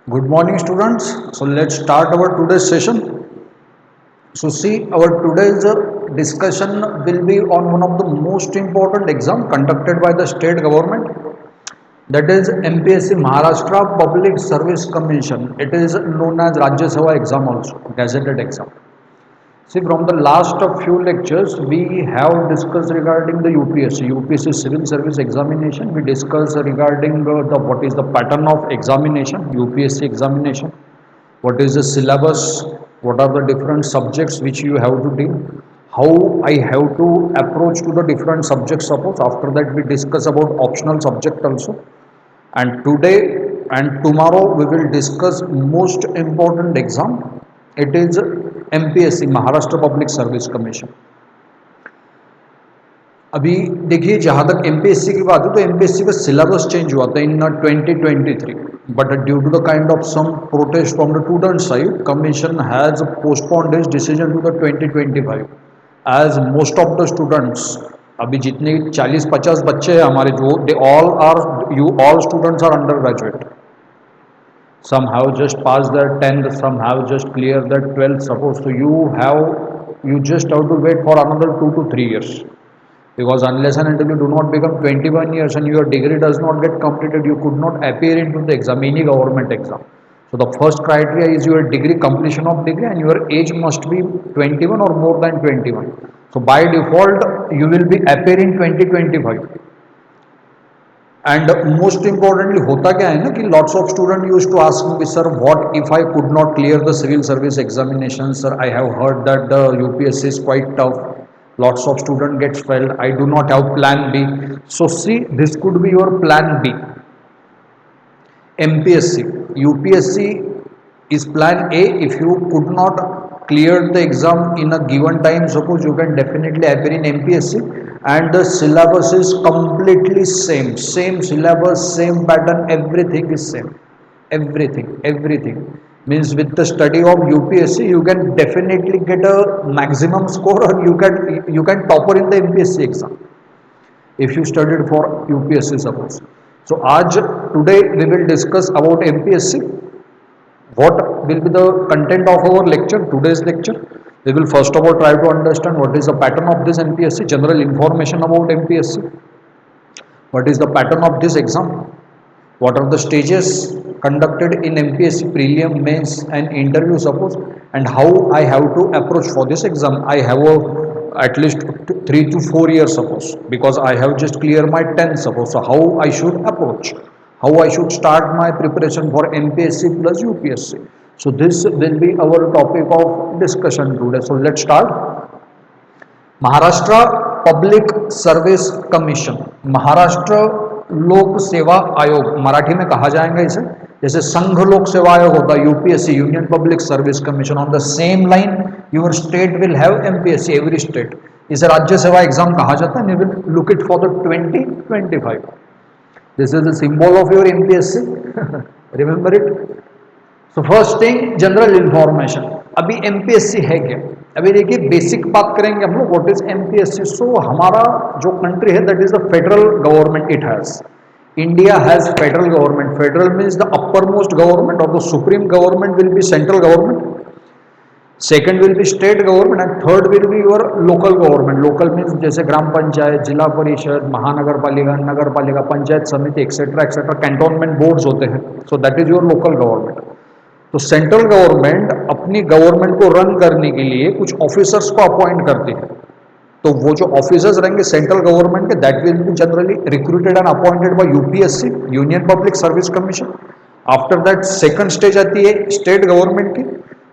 Good morning, students. So let's start our today's session. So see, our today's discussion will be on one of the most important exam conducted by the state government. That is MPSC Maharashtra Public Service Commission. It is known as Rajya Sabha exam also, gazetted exam. See, from the last few lectures, we have discussed regarding the UPSC Civil Service Examination. We discussed regarding the what is the pattern of examination, UPSC examination, what is the syllabus, what are the different subjects which you have to deal, how I have to approach to the different subjects. Suppose after that we discuss about optional subject also, and today and tomorrow we will discuss most important exam. It is MPSC Maharashtra public service commission. अभी देखिए, जहाँ तक MPSC की बात है तो MPSC का syllabus change हुआ था in 2023, but due to the kind of some protest from the student side, commission has postponed his decision to the 2025 as most of the students. अभी जितने 40-50 बच्चे हैं हमारे, जो they all are all students are undergraduate. Some have just passed their 10th, some have just cleared their 12th, suppose. So you just have to wait for another 2 to 3 years, because unless and until you do not become 21 years and your degree does not get completed, you could not appear into the exam, any government exam. So the first criteria is your degree, completion of degree, and your age must be 21 or more than 21. So by default you will be appearing 2025. And most importantly होता क्या है ना कि lots of student use to ask me, sir what if I could not clear the civil service examination, sir I have heard that the UPSC is quite tough, lots of student gets failed, I do not have plan B. So see, this could be your plan B. MPSC, UPSC is plan A. If you could not clear the exam in a given time, suppose, you can definitely appear in MPSC, and the syllabus is completely same syllabus, same pattern, everything is same, everything means with the study of UPSC you can definitely get a maximum score, or you can topper in the MPSC exam if you studied for UPSC, suppose. So today we will discuss about MPSC. What will be the content of our lecture, today's lecture? We will first of all try to understand what is the pattern of this MPSC, general information about MPSC, what is the pattern of this exam, what are the stages conducted in MPSC, prelim, mains and interview, suppose, and how I have to approach for this exam. I have at least 3 to 4 years, suppose, because I have just cleared my 10th, suppose. So how I should approach, how I should start my preparation for MPSC plus UPSC. So this will be our topic of discussion today. So let's start. Maharashtra public service commission, Maharashtra लोक सेवा आयोग, मराठी में कहा जाएगा इसे, जैसे संघ लोक सेवा आयोग होता है UPSC, union public service commission. On the same line your state will have MPSC, every state. इसे राज्य सेवा एग्जाम कहा जाता है. You will look it for the 2025. This is the symbol of your MPSC. Remember it. So first thing, general information. अभी MPSC है क्या? अभी देखिए, बेसिक बात करेंगे हम लोग. What is MPSC? So हमारा जो कंट्री है, that is the federal government. It has. India has federal government. Federal means the uppermost government, or the supreme government will be central government. Second will be state government, and third will be your local government. Local means जैसे ग्राम पंचायत, जिला परिषद, महानगर पालिका, नगर पालिका, पंचायत समिति, etcetera etcetera, cantonment boards होते हैं. So that is your local government. तो सेंट्रल गवर्नमेंट अपनी गवर्नमेंट को रन करने के लिए कुछ ऑफिसर्स को अपॉइंट करती है. तो वो जो ऑफिसर्स रहेंगे सेंट्रल गवर्नमेंट के, that will be generally recruited and appointed by UPSC, union public service commission. After that second stage आती है स्टेट गवर्नमेंट की.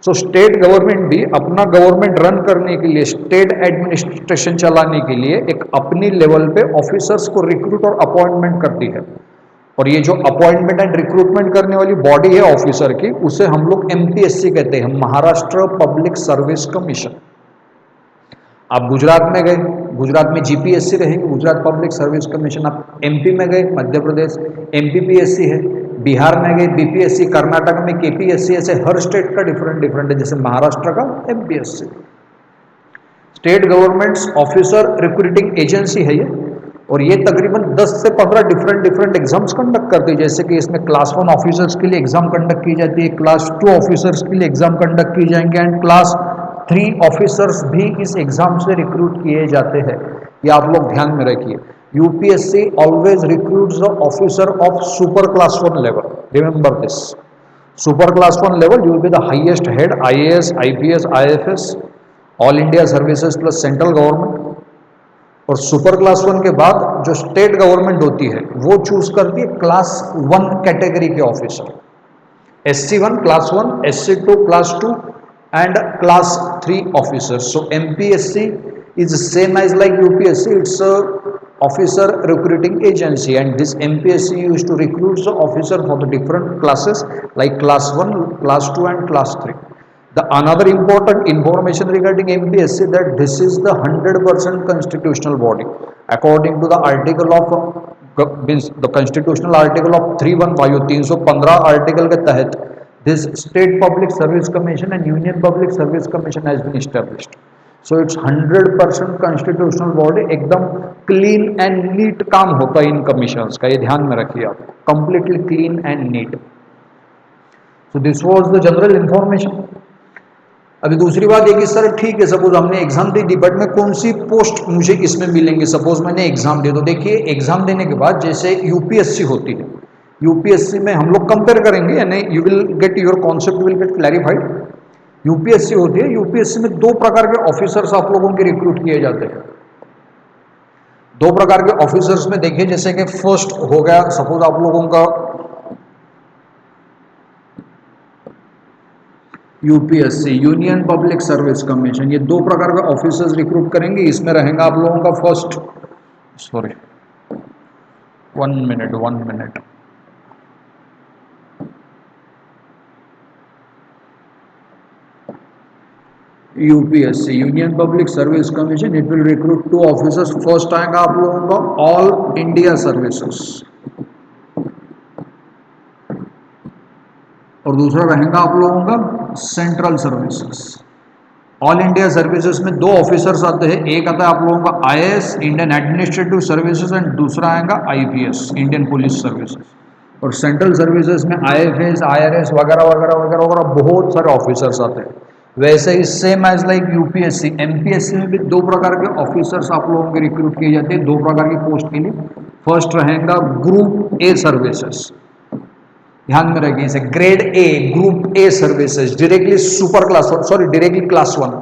सो स्टेट गवर्नमेंट भी अपना गवर्नमेंट रन करने के लिए, स्टेट एडमिनिस्ट्रेशन चलाने के लिए एक अपनी लेवल पे ऑफिसर्स को रिक्रूट और अपॉइंटमेंट करती है. और ये जो अपॉइंटमेंट एंड रिक्रूटमेंट करने वाली बॉडी है ऑफिसर की, उसे हम लोग एमपीएससी कहते हैं, महाराष्ट्र पब्लिक सर्विस कमीशन. आप गुजरात में गए, गुजरात में जीपीएससी रहेंगे, गुजरात पब्लिक सर्विस कमीशन. आप एमपी में गए, मध्य प्रदेश एमपीपीएससी है. बिहार में गए बीपीएससी, कर्नाटक में केपीएससी. ऐसे हर स्टेट का डिफरेंट है. जैसे महाराष्ट्र का MPSC. State governments officer recruiting agency है ये. और ये तकरीबन 10 से 15 डिफरेंट एग्जाम्स कंडक्ट करते हैं। जैसे कि इसमें क्लास 1 ऑफिसर्स के लिए एग्जाम कंडक्ट की जाती है, क्लास 2 ऑफिसर्स के लिए एग्जाम कंडक्ट की जाएंगे एंड क्लास 3 ऑफिसर्स भी इस एग्जाम से रिक्रूट किए जाते हैं। ये आप लोग ध्यान में रखिए। UPSC always recruits the officer of super class 1 level, remember this. Super class 1 level, you will be the highest head, IAS, IPS, IFS, all India services plus central government. और सुपर क्लास 1 के बाद जो state government होती है वो choose करती है class 1 category के officer, SC1 class 1, SC2 class 2 and class 3 officers. So MPSC is same as like UPSC, it's a officer recruiting agency, and this MPSC used to recruit the officer for the different classes like class 1, class 2 and class 3. The another important information regarding MPSC that this is the 100% constitutional body according to the article of means the constitutional article of 315 315 article के तहत this state public service commission and union public service commission has been established. So it's 100% constitutional body, एकदम clean and neat काम होता है इन commissions का, ये ध्यान में रखिए आप, completely clean and neat. So this was the general information. अभी दूसरी बात ये कि सर ठीक है, सपोज हमने एग्जाम दे दी बट मैं कौन सी पोस्ट मुझे इसमें मिलेंगे। सपोज मैंने एग्जाम दे, तो देखिए एग्जाम देने के बाद जैसे यूपीएससी होती है, यूपीएससी में हम लोग कंपेयर करेंगे यानी you will get your concept will get clarified. UPSC होती है, यूपीएससी में दो प्रकार के ऑफिसर्स आप लोगों के रिक्रूट किए जाते हैं। दो प्रकार के ऑफिसर्स में देखिए, जैसे कि फर्स्ट हो गया सपोज आप लोगों का UPSC union public service commission, ये दो प्रकार के ऑफिसर्स रिक्रूट करेंगे। इसमें रहेगा आप लोगों का first, sorry 1 minute, UPSC union public service commission, it will recruit 2 officers. First आएगा आप लोगों का ऑल इंडिया सर्विसेज और दूसरा रहेगा आप लोगों का central services. All India services में 2 ऑफिसर्स आते हैं, एक आता है आप लोगों का IAS Indian administrative services and दूसरा आएगा आईपीएस इंडियन पुलिस सर्विसेज। और सेंट्रल सर्विसेज में आईएफएस, आईआरएस वगैरह वगैरह वगैरह वगैरह बहुत सारे ऑफिसर्स आते हैं। वैसे ही same as like UPSC, MPSC में भी 2 प्रकार के ऑफिसर्स आप लोगों के रिक्रूट किए जाते हैं 2 प्रकार की पोस्ट के लिए। फर्स्ट रहेगा ग्रुप ए सर्विसेज, ध्यान में रखिए इसे, grade A group A services, directly super class, sorry directly class 1।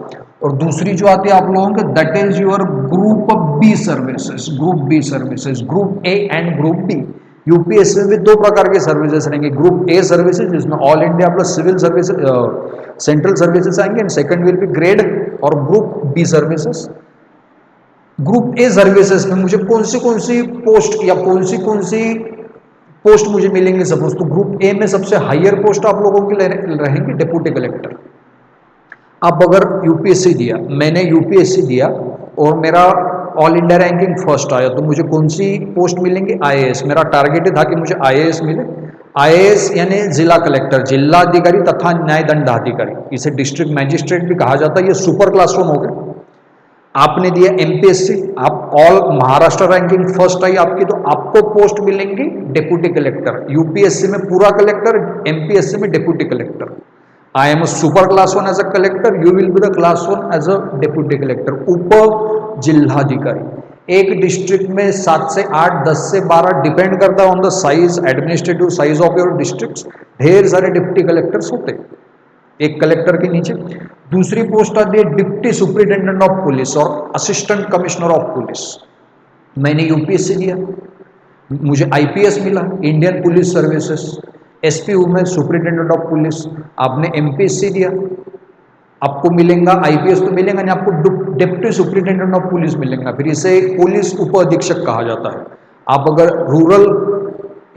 और दूसरी जो आती है आप लोगों के that is your group B services, group B services, group A and group B. UPSC में भी 2 प्रकार के सर्विसेज रहेंगे, ग्रुप ए सर्विसेज जिसमें all India plus civil services central services आएंगे and second will be grade और group B services. Group A services में मुझे कौन सी पोस्ट या कौन सी पोस्ट मुझे मिलेंगे। सपोज तो ग्रुप ए में सबसे हाईयर पोस्ट आप लोगों के रहेंगे डिप्टी कलेक्टर। अब अगर यूपीएससी दिया, मैंने यूपीएससी दिया और मेरा ऑल इंडिया रैंकिंग फर्स्ट आया तो मुझे कौन सी पोस्ट मिलेंगी, आईएएस। मेरा टारगेट था कि मुझे आईएएस मिले। आईएएस यानी जिला कलेक्टर, जिलाधिकारी तथा न्याय दंडाधिकारी, इसे डिस्ट्रिक्ट मैजिस्ट्रेट भी कहा जाता है। ये सुपर क्लास 1 हो गए। आपने दिया एमपीएससी, आप ऑल महाराष्ट्र रैंकिंग फर्स्ट आई आपकी, तो आपको पोस्ट मिलेंगी डिप्टी कलेक्टर। यूपीएससी में पूरा कलेक्टर, एमपीएससी में deputy collector. I am a super class 1 as a collector, you will be the class 1 as a deputy collector. उप जिलाधिकारी, एक डिस्ट्रिक्ट में 7 से 8, 10 से 12 डिपेंड करता है on the size, administrative size of your district. ढेर सारे डिप्टी कलेक्टर्स होते हैं एक कलेक्टर के नीचे। दूसरी पोस्ट आती है डिप्टी सुपरिटेंडेंट ऑफ पुलिस और असिस्टेंट कमिश्नर ऑफ पुलिस। मैंने यूपीएससी दिया, मुझे आईपीएस मिला, इंडियन पुलिस सर्विसेज, एसपी हूं मैं, सुपरिटेंडेंट ऑफ पुलिस। आपने एमपीएससी दिया, आपको मिलेगा आईपीएस तो मिलेगा नहीं, आपको डिप्टी सुपरिटेंडेंट ऑफ पुलिस मिलेगा। फिर इसे पुलिस उप अधीक्षक कहा जाता है। आप अगर रूरल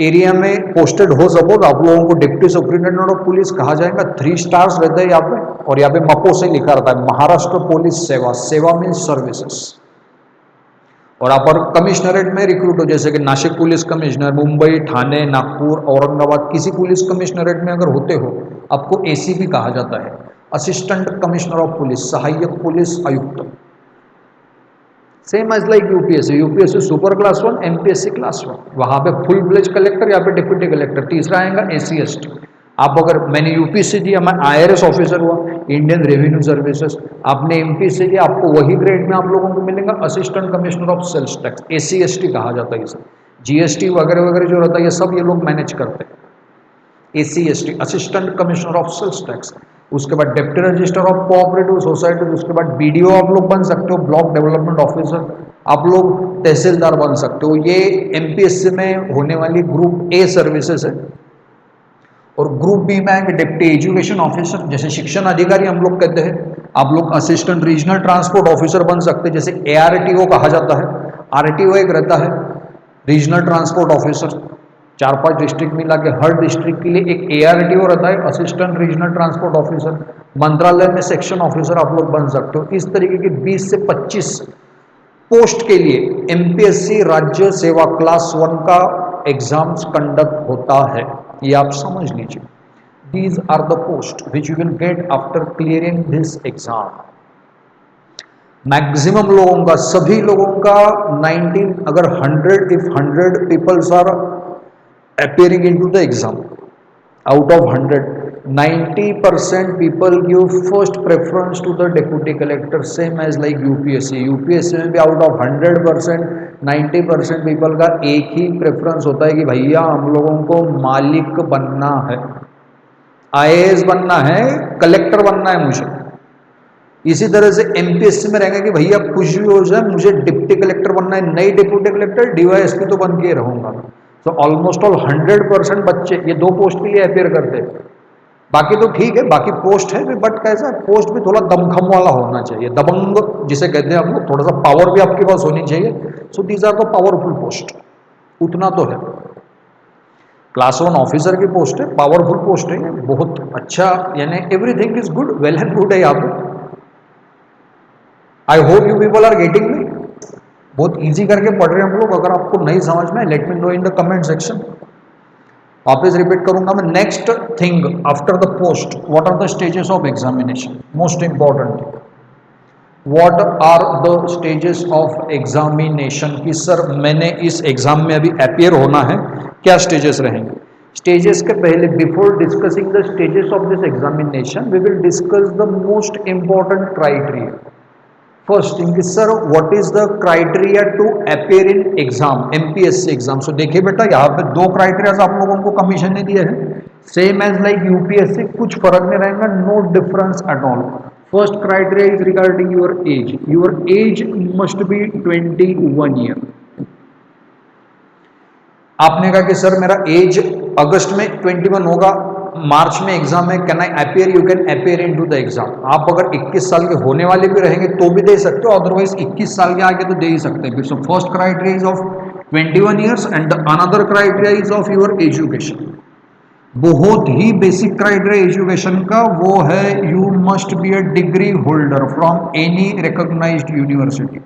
एरिया में पोस्टेड हो सपोज, आप लोगों को डिप्टी सुपरिटेंडेंट ऑफ पुलिस कहा जाएगा। 3 स्टार्स रहते हैं यहाँ पे, और यहाँ पे मपो से लिखा रहता है महाराष्ट्र पुलिस सेवा, सेवा मीन्स सर्विसेज। और आप कमिश्नरेट में रिक्रूट हो, जैसे कि नासिक पुलिस कमिश्नर, मुंबई, ठाणे, नागपुर, औरंगाबाद, किसी पुलिस कमिश्नरेट में अगर होते हो आपको एसीपी कहा जाता है, असिस्टेंट कमिश्नर ऑफ पुलिस, सहायक पुलिस आयुक्त। Same as like UPSC, UPSC super class 1, MPSC class 1, वहां पे फुल फ्लेज कलेक्टर, यहाँ पे डिप्यूटी कलेक्टर। तीसरा आएगा एससी एसटी। आप अगर मैंने यूपीएससी दिया, मैं आईआरएस ऑफिसर हुआ, इंडियन रेवेन्यू सर्विसेज, आपने एमपीएससी दिया, आपको वही ग्रेड में आप लोगों को मिलेगा assistant commissioner of sales tax, SC ST कहा जाता है इसे। जीएसटी वगैरह वगैरह जो रहता है ये सब ये लोग मैनेज करते हैं। SC ST assistant commissioner of sales tax. उसके बाद deputy register of cooperative society, उसके बाद बीडीओ आप लोग बन सकते हो, ब्लॉक डेवलपमेंट ऑफिसर, आप लोग तहसीलदार बन सकते हो। ये एमपीएससी में होने वाली ग्रुप ए सर्विसेज है। और ग्रुप बी में आएंगे डिप्टी एजुकेशन ऑफिसर, जैसे शिक्षण अधिकारी हम लोग कहते हैं। आप लोग असिस्टेंट रीजनल ट्रांसपोर्ट ऑफिसर बन सकते हैं, जैसे एआरटीओ कहा जाता है। आरटीओ एक रहता है रीजनल ट्रांसपोर्ट ऑफिसर, 4-5 डिस्ट्रिक्ट मिला के हर डिस्ट्रिक्ट के लिए एक एआरटीओ रहता है, असिस्टेंट रीजनल ट्रांसपोर्ट ऑफिसर। मंत्रालय में सेक्शन ऑफिसर आप लोग बन सकते हो। इस तरीके की 20 से 25 पोस्ट के लिए एमपीएससी राज्य सेवा क्लास 1 का एग्जाम्स कंडक्ट होता है, ये आप समझ लीजिए। These are the post which you will get after clearing this exam. Maximum लोगों का, सभी लोगों का 19, अगर 100, if 100 peoples are appearing into the exam, out of 100, 90% people give first preference to the deputy collector, same as like UPSC. UPSC में भी out of 100%, 90% people का एक ही प्रेफरेंस होता है कि भैया हम लोगों को मालिक बनना है, आईएएस बनना है, कलेक्टर बनना है मुझे। इसी तरह से एमपीएससी में रहेंगे कि भैया कुछ भी हो जाए मुझे डिप्टी कलेक्टर बनना है, नहीं डिप्टी कलेक्टर डीवाईएसपी तो बन के रहूंगा। तो ऑलमोस्ट ऑल 100% बच्चे ये 2 पोस्ट के लिए अपेयर करते हैं। बाकी तो ठीक है, बाकी पोस्ट है भी, बट कैसा पोस्ट भी थोड़ा दमखम वाला होना चाहिए, दबंग जिसे कहते हैं हम लोग, थोड़ा सा पावर भी आपके पास होनी चाहिए। So these are the powerful post, उतना तो है। क्लास 1 ऑफिसर की पोस्ट है, पावरफुल पोस्ट है, बहुत अच्छा, यानी everything is good, well and good है यहाँ पे। I hope you people are getting me. बहुत इजी करके पढ़ रहे हैं हम लोग। अगर आपको नहीं समझ में, let me know in the comment section. वापस रिपीट करूंगा मैं। Next thing after the post, what are the stages of examination, most important, what are the stages of examination. कि सर मैंने इस एग्जाम में अभी अपियर होना है, क्या स्टेजेस रहेंगे। स्टेजेस के पहले, before discussing the stages of this examination, we will discuss the most important criteria. First thing sir, what is the criteria to appear in exam, MPSC exam. So देखिए बेटा, यहाँ पे 2 क्राइटेरिया आप लोगों को कमीशन ने दिए हैं, सेम एज लाइक यूपीएससी, कुछ फर्क नहीं रहेगा, no difference at all. First criteria is regarding your age. Your age must be 21 year. आपने कहा कि सर मेरा एज अगस्त में 21 होगा, मार्च में एग्जाम है, can I appear, you can appear into the exam. आप अगर 21 साल के होने वाले भी रहेंगे तो भी दे सकते हो, अदरवाइज 21 साल के आगे तो दे ही सकते हैं। So first criteria is of 21 years and another criteria is of your education. बहुत ही बेसिक क्राइटेरिया एजुकेशन का वो है, you must be a degree holder from any recognised university.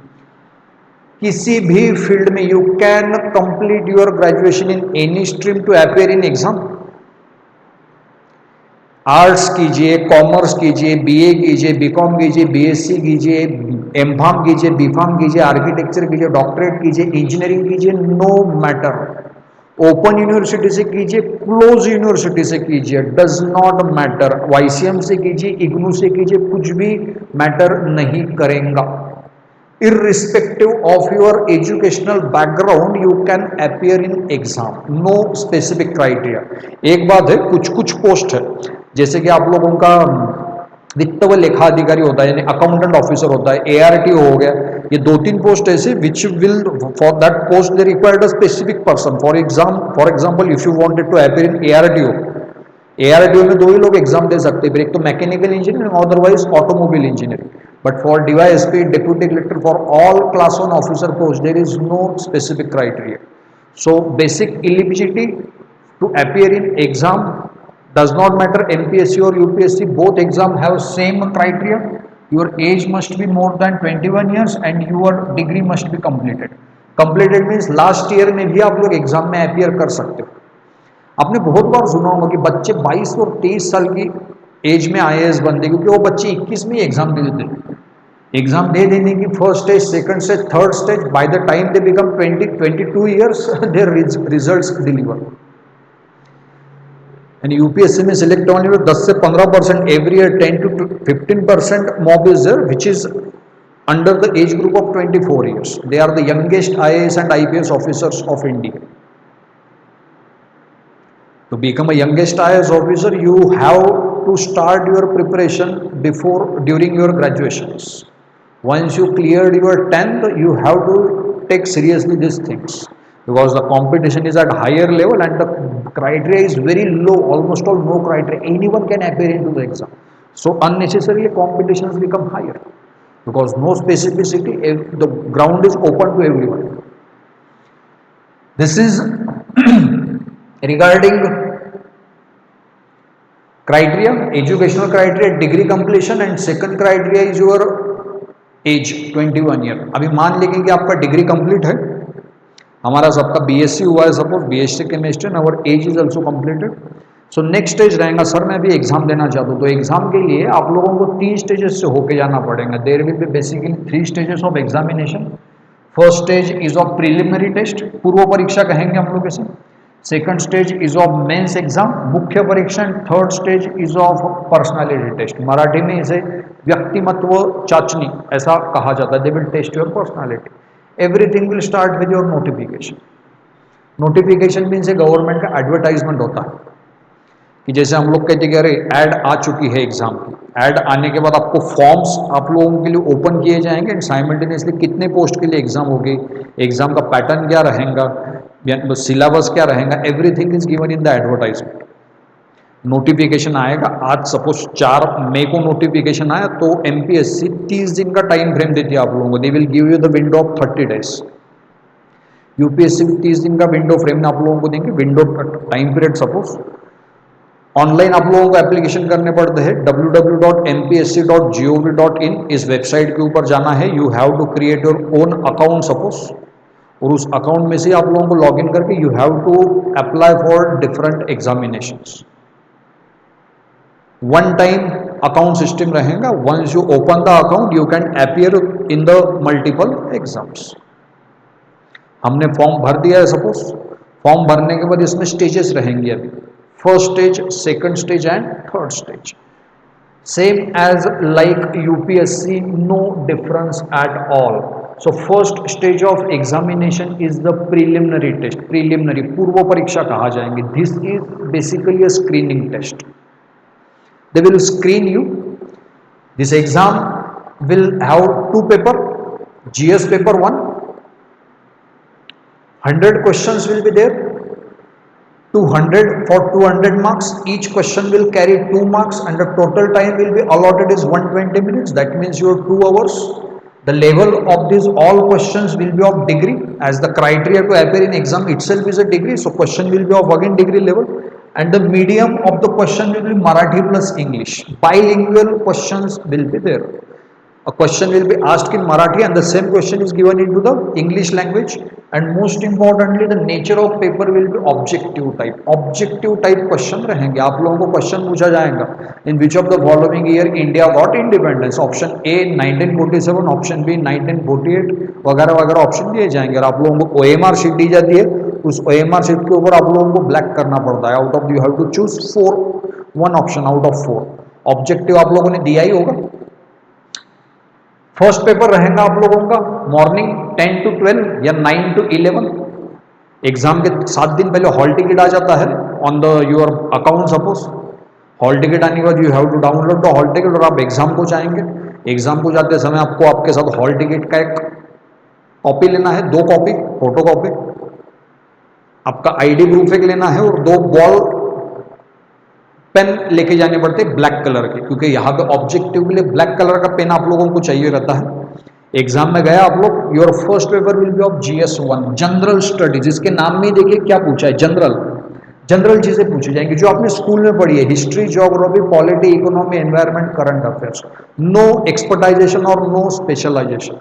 किसी भी फील्ड में you can complete your graduation in any stream to appear in exam. Arts कीजिए, commerce कीजिए, बीए कीजिए, बीकॉम कीजिए, बीएससी कीजिए, एमफार्म कीजिए, बीफार्म कीजिए, आर्किटेक्चर कीजिए, डॉक्टरेट कीजिए, इंजीनियरिंग कीजिए, नो मैटर। ओपन यूनिवर्सिटी से कीजिए, क्लोज यूनिवर्सिटी से कीजिए, डज नॉट मैटर। वाईसीएम से कीजिए, इग्नू से कीजिए, कुछ भी मैटर नहीं करेगा। irrespective of your educational background you can appear in exam, no specific criteria। एक बात है, कुछ कुछ पोस्ट है, जैसे कि आप लोगों का वित्त व लेखा अधिकारी होता है, यानी अकाउंटेंट ऑफिसर होता है, एआरटीओ हो गया, ये 2-3 पोस्ट ऐसे which will for that post they required a specific person. For example if you wanted to appear in ARTO, ARTO में 2 ही लोग एग्जाम दे सकते हैं, एक तो mechanical engineer, otherwise automobile engineer. But for DYSP, deputy collector, for all class 1 officer post, there is no specific criteria. So basic eligibility to appear in exam does not matter, MPSC or UPSC, both exam have same criteria. Your age must be more than 21 years and your degree must be completed. Completed means last year में भी आप लोग exam में appear कर सकते हो। आपने बहुत बार सुना होगा कि बच्चे 22 और 23 साल की एज में आईएएस बनते, क्योंकि वो बच्चे 21 में एग्जाम दे देते हैं। एग्जाम दे देने की first stage, second stage, third stage, by the time they become 22 years their results deliver. And UPSC में सिलेक्ट होने में 10 से 15% every year, 10 to 15% mob is there which is under the age group of 24 years. They are the youngest IAS and IPS officers of India. To become a youngest IAS officer, you have to start your preparation during your graduations. Once you cleared your 10th, you have to take seriously these things, because the competition is at higher level and the criteria is very low, almost all no criteria. Anyone can appear into the exam. So unnecessarily competitions become higher, because no specificity, the ground is open to everyone. This is regarding criteria, educational criteria, degree completion, and second criteria is your age 21 year. अभी मान लेंगे कि आपका degree complete है, हमारा सबका BSc हुआ है, सपोज बीएससी केमिस्ट्री, और age is also completed. So next stage रहेगा, सर मैं भी एग्जाम देना चाहता हूँ, तो एग्जाम के लिए आप लोगों को 3 स्टेजेस से होके जाना पड़ेगा। There will be basically 3 stages of examination. First stage is of preliminary test, पूर्व परीक्षा कहेंगे हम लोग इसे। Second stage is of mains exam, मुख्य परीक्षा। And third stage is of personality test, Marathi में इसे व्यक्तिमत्व चाचनी ऐसा कहा जाता है। They will test your personality. Everything will start with your notification. Notification means government का एडवर्टाइजमेंट होता है, कि जैसे हम लोग कहते हैं कि अरे ऐड आ चुकी है एग्जाम की, ऐड आने के बाद आपको फॉर्म्स आप लोगों के लिए ओपन किए जाएंगे, एंड साइमल्टेनियसली कितने पोस्ट के लिए एग्जाम होगी, एग्जाम का पैटर्न क्या रहेगा, सिलेबस क्या रहेगा, everything is given in the advertisement. Notification आएगा, आज सपोज 4 मई को नोटिफिकेशन आया, तो एमपीएससी 30 दिन का टाइम फ्रेम देती है आप लोगों को। They will give you the window of 30 days. UPSC 30 दिन का विंडो फ्रेम आप लोगों को देंगे, window time period. Suppose online आप लोगों को एप्लीकेशन करने पड़ते हैं, www.mpsc.gov.in इस वेबसाइट के ऊपर जाना है। You have to create your own account suppose, और उस अकाउंट में से आप लोगों को लॉगिन करके you have to apply for different examinations. One time account system रहेगा। Once you open the account you can appear in the multiple exams. हमने फॉर्म भर दिया है सपोज, फॉर्म भरने के बाद इसमें स्टेजेस रहेंगे अभी, first stage, second stage and third stage. Same as like UPSC, no difference at all. So first stage of examination is the preliminary test. Preliminary पूर्व परीक्षा कहा जाएंगे। This is basically a screening test. They will screen you. This exam will have 2 paper, GS paper 1, 100 questions will be there, 200 for 200 marks. Each question will carry 2 marks, and the total time will be allotted is 120 minutes. That means your 2 hours. The level of these all questions will be of degree, as the criteria to appear in exam itself is a degree. So question will be of again degree level, and the medium of the question will be Marathi plus English. Bilingual questions will be there. A question will be asked in Marathi and the same question is given into the English language, and most importantly the nature of paper will be objective type. Objective type question रहेंगे। आप लोगों को question पूछा जाएगा, in which of the following year India got independence? Option A 1947, option B 1948 वगैरह वगैरह option दिए जाएंगे। और आप लोगों को OMR शीट दी जाती है, उस OMR शीट के ऊपर आप लोगों को ब्लैक करना पड़ता है। Out of you have to choose 1 option out of 4। Objective आप लोगों ने दिया ही होगा। फर्स्ट पेपर रहेगा आप लोगों का मॉर्निंग 10 to 12 या 9 to 11। एग्जाम के 7 दिन पहले हॉल टिकट आ जाता है on the your account. Suppose hall ticket आने के बाद you have to download the hall ticket, और आप एग्जाम को जाएंगे। एग्जाम को जाते समय आपको आपके साथ हॉल टिकट का एक कॉपी लेना है, 2 कॉपी फोटो कॉपी, आपका आईडी प्रूफ एक लेना है, और 2 बॉल पेन लेके जाने पड़ते हैं ब्लैक कलर के, क्योंकि यहाँ पे ऑब्जेक्टिव के लिए ब्लैक कलर का पेन आप लोगों को चाहिए रहता है। एग्जाम में गया आप लोग, your first paper will be of GS 1 general studies. इसके नाम में देखिए क्या पूछा है, जनरल चीजें पूछी जाएंगी जो आपने स्कूल में पढ़ी है, history, geography, polity, economy, environment, current affairs. No expertization और no specialization.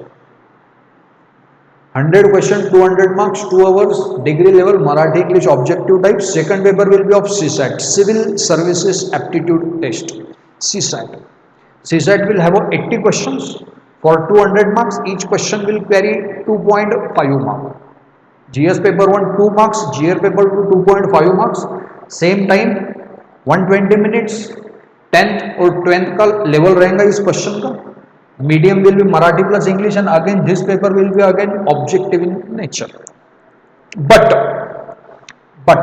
100 question, 200 marks, 2 hours, degree level, Marathi, English, objective type. Second paper will be of CSAT, Civil Services Aptitude Test, CSAT. CSAT will have 80 questions. For 200 marks, each question will carry 2.5 marks. GS paper 1 2 marks, GR paper 2 2.5 marks. Same time 120 minutes. 10th और 12th का level रहेगा इस question का. Medium will be Marathi plus English and again this paper will be again objective in nature. But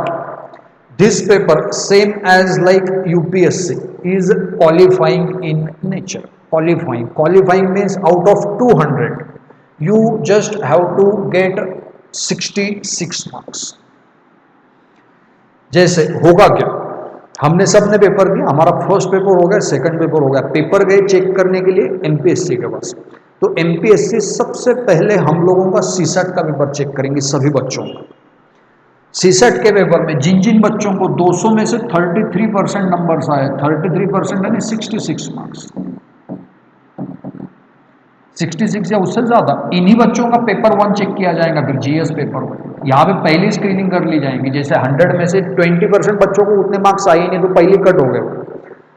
this paper same as like UPSC is qualifying in nature. Qualifying means out of 200 you just have to get 66 marks. जैसे होगा क्या, हमने सबने paper दिया, हमारा first paper हो गया, second paper हो गया, पेपर गए चेक करने के लिए एमपीएससी के पास. तो एमपीएससी सबसे पहले हम लोगों का सीसेट का पेपर चेक करेंगे सभी बच्चों का. सीसेट के पेपर में जिन जिन बच्चों को 200 में से 33% नंबर्स आए, 33% यानी 66 मार्क्स, 66 या उससे ज्यादा, इन्हीं बच्चों का पेपर 1 चेक किया जाएगा. फिर जीएस पेपर 1 यहाँ पे पहली स्क्रीनिंग कर ली जाएगी. जैसे 100 में से 20% बच्चों को उतने मार्क्स आए ही नहीं, तो पहले कट हो गए.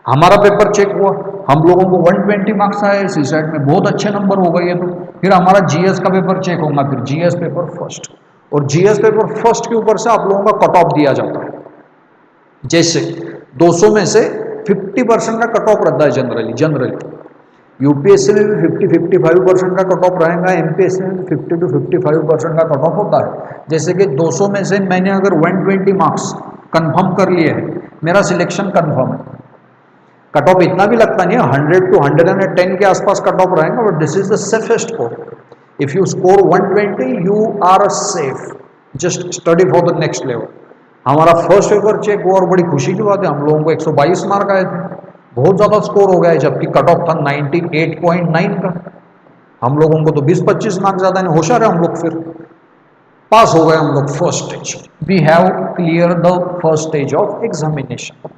हमारा पेपर चेक हुआ, हम लोगों को 120 मार्क्स आए, सीसेट में बहुत अच्छे नंबर हो गए. तो फिर हमारा जीएस का पेपर चेक होगा, फिर जीएस पेपर फर्स्ट, और जीएस पेपर फर्स्ट के ऊपर से आप लोगों का कट ऑफ दिया जाता है. जैसे 200 में से 50% का कट ऑफ रहता है जनरली. यूपीएससी में भी 50-55% का कट ऑफ रहेगा, एमपीएससी में 50-55% का कट ऑफ होता है. जैसे कि 200 में से मैंने अगर 120 मार्क्स कंफर्म कर लिए हैं, मेरा सिलेक्शन कंफर्म है. कट ऑफ इतना भी लगता नहीं है, 100 to 110 के आसपास कट ऑफ रहेगा, but this is the safest core. If you score 120, you are safe. Just study for the next level. हमारा फर्स्ट पेपर चेक हुआ और बड़ी खुशी की बात है, हम लोगों को 122 मार्क आए थे, बहुत ज़्यादा स्कोर हो गया है, जबकि कट ऑफ था 98.9 का. हम लोगों को तो 20-25 मार्क ज़्यादा नहीं, होशियार है हम लोग, फिर पास हो गए हम लोग first stage. We have clear the first stage of examination.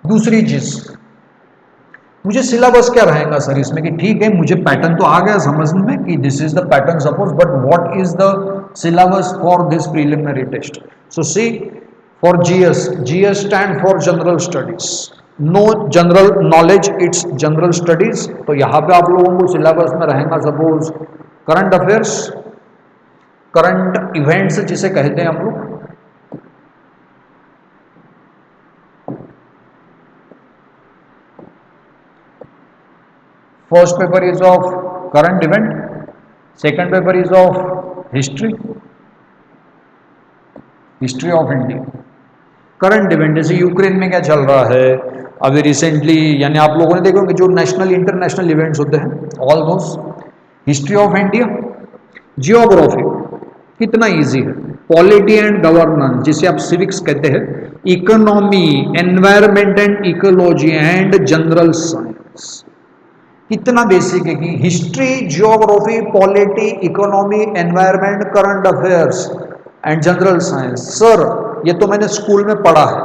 दूसरी चीज, मुझे सिलेबस क्या रहेगा सर इसमें, कि ठीक है मुझे पैटर्न तो आ गया समझ में कि this is the pattern suppose, but what is the syllabus for this preliminary test. So see, for GS stand for general studies, no general knowledge, it's general studies. तो यहाँ पे आप लोगों को सिलेबस में रहेगा suppose current affairs, current events जिसे कहते हैं हम लोग. First paper is of current event, second paper is of history of India. Current event जैसे यूक्रेन में क्या चल रहा है अभी रिसेंटली, यानी आप लोगों ने देखा कि जो नेशनल इंटरनेशनल इवेंट्स होते हैं, all those. History of India, geography कितना इजी है, पॉलिटी एंड गवर्नेंस जिसे आप सिविक्स कहते हैं, economy, environment and ecology and general science, कितना बेसिक है कि history, geography, polity, economy, environment, current affairs and general science. Sir ये तो मैंने स्कूल में पढ़ा है,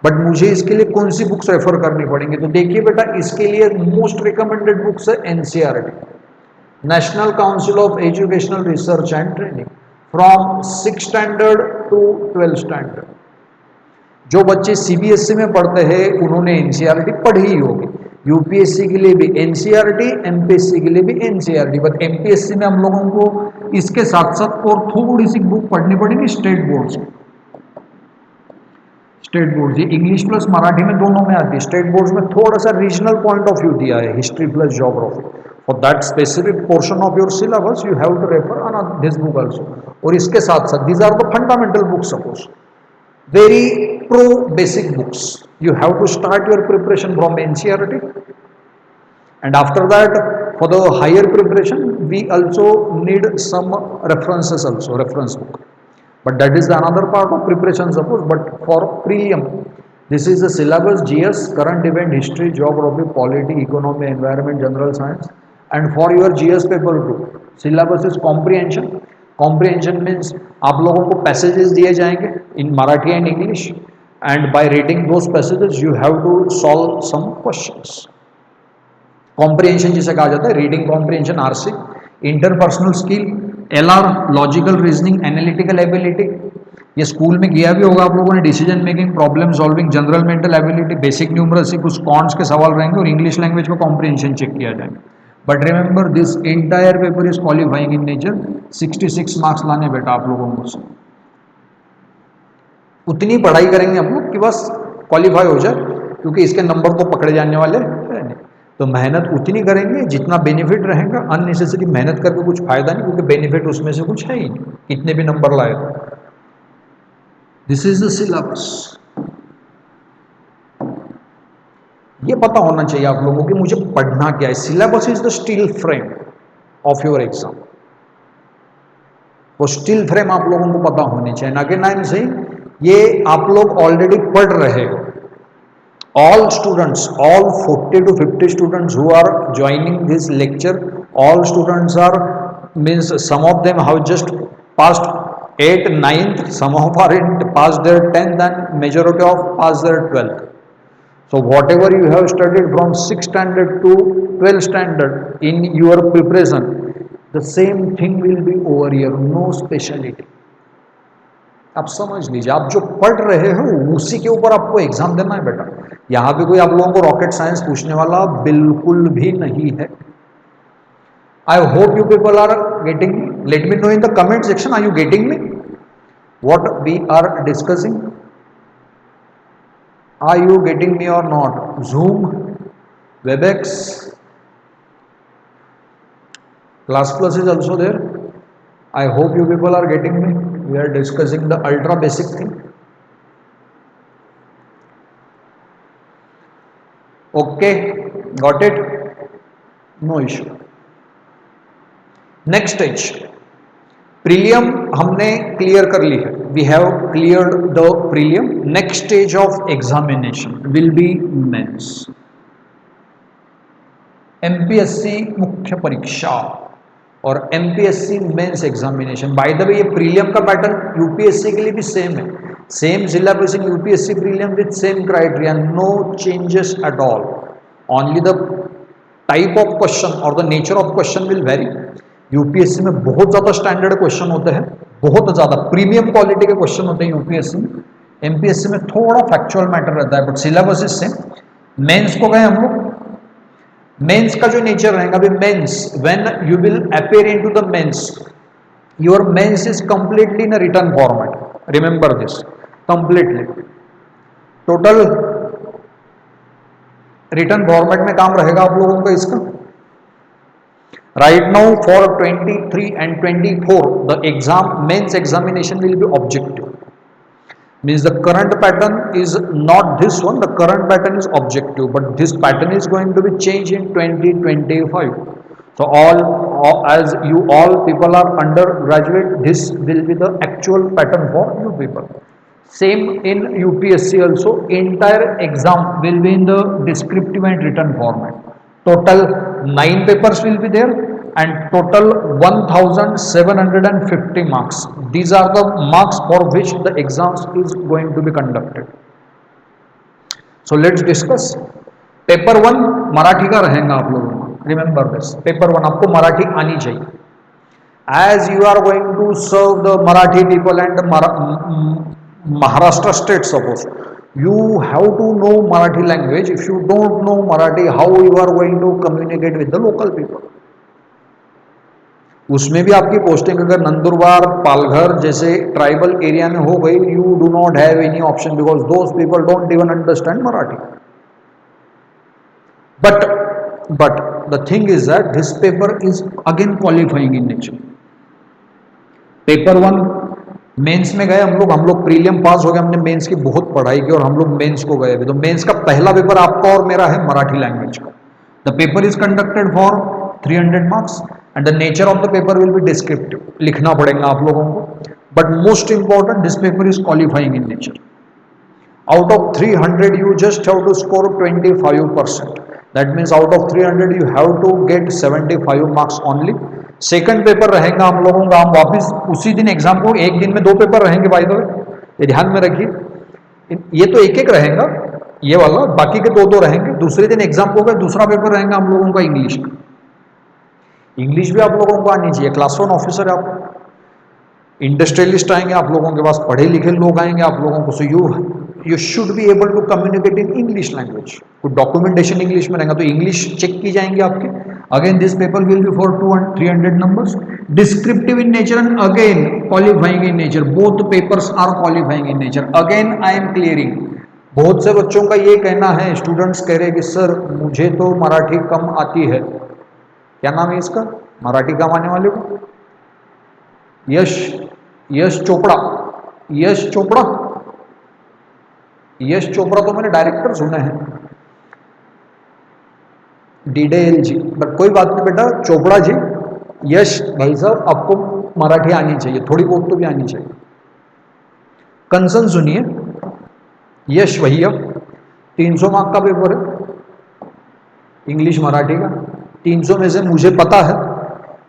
बट मुझे इसके लिए कौन सी बुक्स रेफर करनी पड़ेंगी. तो देखिए बेटा, इसके लिए मोस्ट रिकमेंडेड बुक्स है NCERT, national council of educational research and training, from 6th standard to 12th standard. जो बच्चे सीबीएसई में पढ़ते हैं उन्होंने एनसीईआरटी पढ़ी ही होगी. यूपीएससी के लिए भी एनसीईआरटी, एमपीएससी के लिए भी एनसीईआरटी, बट एमपीएससी में हम लोगों को इसके साथ साथ और थोड़ी सी बुक पढ़नी पड़ेगी स्टेट बोर्ड्स में. स्टेट बोर्ड ये इंग्लिश प्लस मराठी में दोनों में आती है. स्टेट बोर्ड्स में थोड़ा सा रीजनल पॉइंट ऑफ व्यू दिया है, history plus geography. For that specific portion of your syllabus you have to refer on this book also. और इसके साथ साथ these are the fundamental books, suppose very pro basic books. You have to start your preparation from NCERT, and after that for the higher preparation we also need some references also, reference book, but that is another part of preparation suppose. But for prelim, this is the syllabus: GS, current event, history, geography, polity, economy, environment, general science. And for your GS paper 2, syllabus is comprehension. Comprehension means आप लोगों को passages दिए जाएंगे in Marathi and English, and by reading those passages you have to solve some questions. Comprehension जिसे कहा जाता है, reading comprehension RC, interpersonal skill, LR, logical reasoning, analytical ability, ये स्कूल में किया भी होगा आप लोगों ने, decision making, problem solving, general mental ability, basic numeracy, कुछ कॉन्ट्स के सवाल रहेंगे, और इंग्लिश लैंग्वेज का कॉम्प्रिहेंशन चेक किया जाएगा. But remember this entire paper is qualifying in nature. 66 marks लाने बेटा आप लोगों को. उतनी पढ़ाई करेंगे हम लोग कि बस क्वालिफाई हो जाए, क्योंकि इसके नंबर तो पकड़े जाने वाले है नहीं. तो मेहनत उतनी करेंगे जितना बेनिफिट रहेगा. अननेसेसरी मेहनत करके कुछ फायदा नहीं, क्योंकि बेनिफिट उसमें से कुछ है ही नहीं कितने भी नंबर लाए तो. This is the syllabus. ये पता होना चाहिए आप लोगों को कि मुझे पढ़ना क्या है. Syllabus is the steel frame of your exam. वो स्टील फ्रेम आप लोगों को पता होनी चाहिए. अगेन आई एम सेइंग, ये आप लोग ऑलरेडी पढ़ रहे हो. All students, all 40 to 50 students who are joining this lecture, all students are, means some of them have just passed 8th, 9th, some of are in passed their 10th, and majority of passed their 12th. So whatever you have studied from 6th standard to 12th standard in your preparation, the same thing will be over here, no speciality. आप समझ लीजिए, आप जो पढ़ रहे हो उसी के ऊपर आपको एग्जाम देना है बेटा. यहां पे कोई आप लोगों को रॉकेट साइंस पूछने वाला बिल्कुल भी नहीं है. I hope you people are getting me. Let me know in the comment section, are you getting me what we are discussing? Are you getting me और not? Zoom, Webex, Class Plus is also there. I hope you people are getting me. We are discussing the ultra basic thing. Okay, got it? No issue. Next stage, prelim हमने क्लियर कर ली है. We have cleared the prelim. Next stage of examination will be mains. MPSC मुख्य परीक्षा और MPSC mains examination. By the way ये prelim का पैटर्न यूपीएससी के लिए भी सेम है. Same syllabus in UPSC prelim with same criteria, no changes at all. Only the type of question और the nature of question will vary. UPSC में बहुत ज्यादा स्टैंडर्ड क्वेश्चन होते हैं, बहुत ज्यादा प्रीमियम क्वालिटी के क्वेश्चन होते हैं यूपीएससी में. एमपीएससी में थोड़ा फैक्चुअल मैटर रहता है, but syllabus is same. Mains को गए हम लोग. मेंस का जो नेचर रहेगा अभी, mains when you will appear into the mains, your mains is completely in written format. Remember this, completely total written format में काम रहेगा आप लोगों का इसका. Right now for 23 and 24 the exam mains examination will be objective. Means the current pattern is not this one, the current pattern is objective, but this pattern is going to be changed in 2025. So as you all people are undergraduate, this will be the actual pattern for you people. Same in UPSC also, entire exam will be in the descriptive and written format. Total 9 papers will be there and total 1750 marks. These are the marks for which the exams is going to be conducted. So let's discuss. Paper 1 Marathi का रहेगा आप लोगों का. Remember this, paper 1 आपको मराठी आनी चाहिए. As you are going to serve the Marathi people and Maharashtra state, suppose you have to know Marathi language. If you don't know Marathi, how you are going to communicate with the local people? उसमें भी आपकी posting अगर नंदुरबार, पालघर जैसे tribal area में हो गई, you do not have any option because those people don't even understand Marathi. But the thing is that this paper is again qualifying in nature. Paper 1 mains में गए हम लोग प्रीलियम पास हो गए, हमने मेंस की बहुत पढ़ाई की और हम लोग मेंस को गए. तो मेंस का पहला पेपर आपका और मेरा है मराठी लैंग्वेज का. The paper is conducted for 300 marks and the nature of the paper will B descriptive. लिखना पड़ेगा आप लोगों को, but most important this paper is qualifying in nature. Out of 300 you just have to score 25%. That means out of 300 you have to get 75 marks only. Second paper रहेगा हम लोगों का, हम वापस उसी दिन एग्जाम को, एक दिन में 2 पेपर रहेंगे बाय द वे, ये ध्यान में रखिए. ये तो एक रहेगा ये वाला, बाकी के 2 रहेंगे. दूसरे दिन एग्जाम को गए, दूसरा पेपर रहेगा हम लोगों का इंग्लिश का. इंग्लिश भी आप लोगों को आनी चाहिए. क्लास 1 ऑफिसर आप, इंडस्ट्रियलिस्ट आएंगे आप लोगों के पास, पढ़े लिखे लोग आएंगे आप लोगों को. So you should be able to communicate in English language. कुछ डॉक्यूमेंटेशन इंग्लिश में रहेगा तो इंग्लिश चेक की जाएंगे आपके. Again, this paper will be for 200 300 numbers. Descriptive in nature and again qualifying in nature. Both papers are qualifying in nature. Again, I am clearing. बहुत से बच्चों का ये कहना है, स्टूडेंट्स कह रहे हैं कि सर मुझे तो मराठी कम आती है. क्या नाम है इसका मराठी कम आने वाले को? यश यश चोपड़ा. यश चोपड़ा. यश चोपड़ा तो मैंने डायरेक्टर सुना है, DDL जी, बट कोई बात नहीं बेटा, चोपड़ा जी. यश भाई साहब, आपको मराठी आनी चाहिए, थोड़ी बहुत तो भी आनी चाहिए. कंसर्न सुनिए. यश भैया 300 मार्क का पेपर है इंग्लिश मराठी का. 300 में से मुझे पता है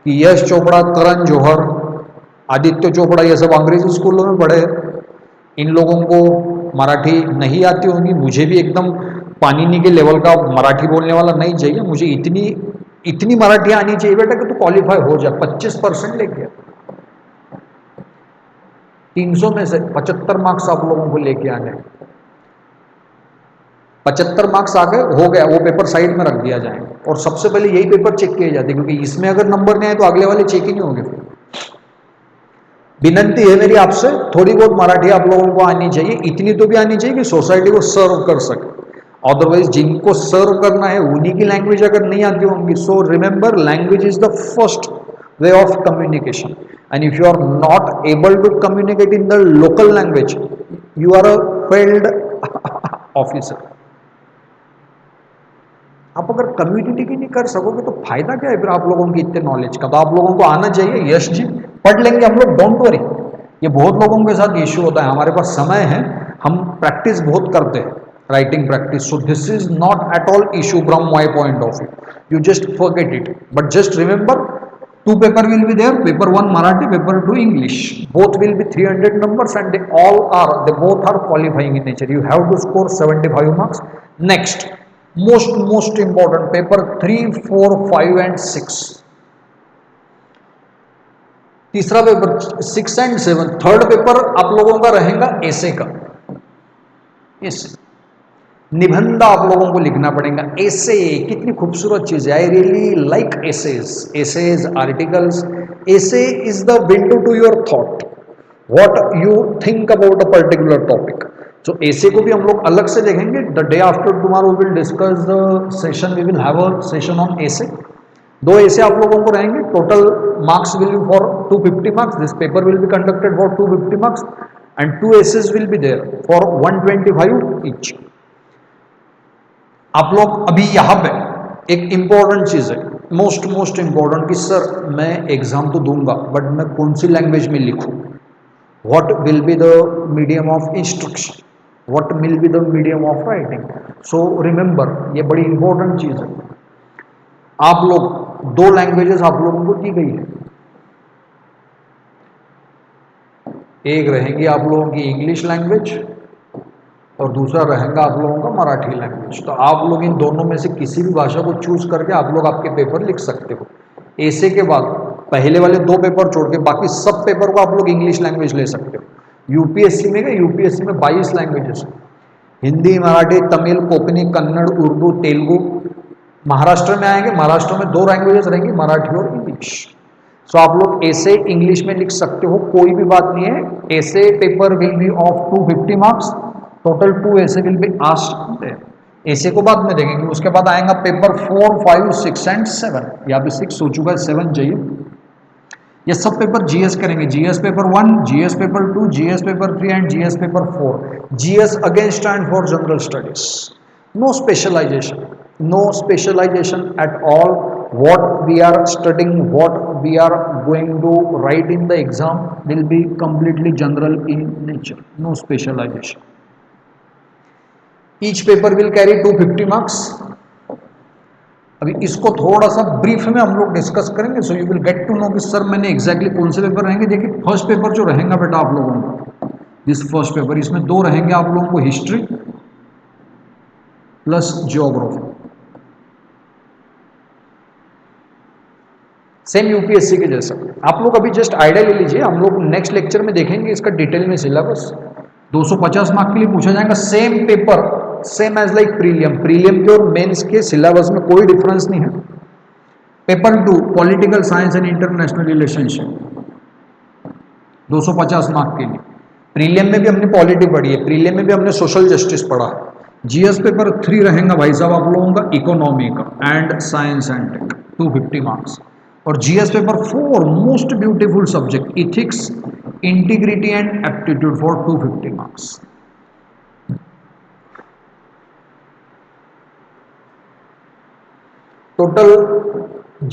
कि यश चोपड़ा, करण जौहर, आदित्य चोपड़ा, ये सब अंग्रेजी स्कूलों में पढ़े. इन लोगों को मराठी नहीं आती होगी. मुझे भी एकदम पाणिनि के लेवल का मराठी बोलने वाला नहीं चाहिए. मुझे इतनी मराठी आनी चाहिए बेटा कि तू क्वालिफाई हो जाए. 25% लेके 300 में से 75 मार्क्स आप लोगों को लेके आने. 75 मार्क्स आ गए, हो गया, वो पेपर साइड में रख दिया जाएगा. और सबसे पहले यही पेपर चेक किए जाते हैं, क्योंकि इसमें अगर नंबर नहीं आए तो अगले वाले चेक ही नहीं होंगे. फिर विनंती है मेरी आपसे, थोड़ी बहुत मराठी आप लोगों को आनी चाहिए. इतनी तो भी आनी चाहिए कि सोसाइटी को सर्व कर सके. अदरवाइज जिनको सर्व करना है उन्हीं की लैंग्वेज अगर नहीं आती होंगी. So remember, language is the first way of communication. And if you are not able to communicate in the local language, you are a failed officer. आप अगर कम्युनिटी की नहीं कर सकोगे तो फायदा क्या है फिर आप लोगों की इतने नॉलेज का. तो आप लोगों को आना चाहिए. यश जी पढ़ लेंगे हम लोग, डोंट वरी. ये बहुत लोगों के साथ इश्यू होता है. हमारे पास समय है, हम प्रैक्टिस बहुत करते हैं, writing practice. So this is not at all issue from my point of view. You just forget it. But just remember, 2 paper will be there. Paper 1 Marathi, paper 2 English. Both will be 300 numbers and they both are qualifying in nature. You have to score 75 marks. Next, most important, paper 3, 4, 5 and 6. तीसरा paper 6 and 7. Third paper आप लोगों का रहेगा एसे का. एसे निबंध आप लोगों को लिखना पड़ेगा. एसे कितनी खूबसूरत चीज है. I really like essays, articles. Essay is the window to your thought, what you think about a particular topic. So essay को भी हम लोग अलग से देखेंगे. The day after tomorrow we will discuss the session. We will have a session on essay. 2 essay आप लोगों को रहेंगे. Total marks will be for 250 marks. This paper will be conducted for 250 marks and 2 essays will be there for 125 each. आप लोग अभी यहाँ पे एक इंपॉर्टेंट चीज है, मोस्ट इंपॉर्टेंट, कि सर मैं एग्जाम तो दूंगा बट मैं कौन सी लैंग्वेज में लिखूं. What will be the medium of instruction, what will be the medium of writing. So remember, ये बड़ी इंपॉर्टेंट चीज है. आप लोग 2 लैंग्वेजेस आप लोगों को दी गई है. एक रहेगी आप लोगों की इंग्लिश लैंग्वेज और दूसरा रहेगा आप लोगों का मराठी लैंग्वेज. तो आप लोग इन दोनों में से किसी भी भाषा को चूज करके आप लोग आपके पेपर लिख सकते हो. ऐसे के बाद पहले वाले 2 पेपर छोड़ के बाकी सब पेपर को आप लोग इंग्लिश लैंग्वेज ले सकते हो. यूपीएससी में 22 लैंग्वेजेस, हिंदी, मराठी, तमिल, कोंकणी, कन्नड़, उर्दू, तेलुगु. महाराष्ट्र में आएंगे, महाराष्ट्र में 2 लैंग्वेजेस रहेंगी, मराठी और इंग्लिश. सो आप लोग ऐसे इंग्लिश में लिख सकते हो, कोई भी बात नहीं है. ऐसे paper will be of 250 marks. Total 2 ऐसे विल बी आस्क्ड. ऐसे को बाद में देखेंगे. उसके बाद आएगा पेपर 4, 5, 6 एंड 7. यहाँ पे 6 हो चुका है, 7 चाहिए. ये सब पेपर जीएस करेंगे. GS paper 1, GS paper 2, GS paper 3 and GS paper 4. GS again stand for general studies. No specialization at all. what we are studying, what we are going to write in the exam will be completely general in nature. No specialization. Each paper will carry 250 marks. अभी इसको थोड़ा सा brief में हम लोग discuss करेंगे. So you will get to know कि sir मैंने एग्जैक्टली कौन से पेपर रहेंगे. देखिए, फर्स्ट पेपर जो रहेगा बेटा आप लोगों का, दिस फर्स्ट पेपर, इसमें 2 रहेंगे आप लोगों को, history plus geography. Same UPSC के जैसा. आप लोग अभी जस्ट आइडिया ले लीजिए. हम लोग नेक्स्ट लेक्चर में देखेंगे इसका डिटेल में सिलेबस. 250 मार्क के लिए पूछा जाएगा. Same paper, same as like prelim के और मेंस के सिलेबस में कोई डिफरेंस नहीं है. Paper 2 political science and international relationship 250 mark के लिए। प्रीलियम में भी हमने पॉलिटी पढ़ी है, प्रीलियम में भी हमने सोशल जस्टिस पढ़ा है। जीएस पेपर 3 रहेगा भाई साहब आप लोगों का इकोनॉमी का and science and tech 250 marks. और GS paper 4 most beautiful subject ethics integrity and aptitude for 250 marks. Total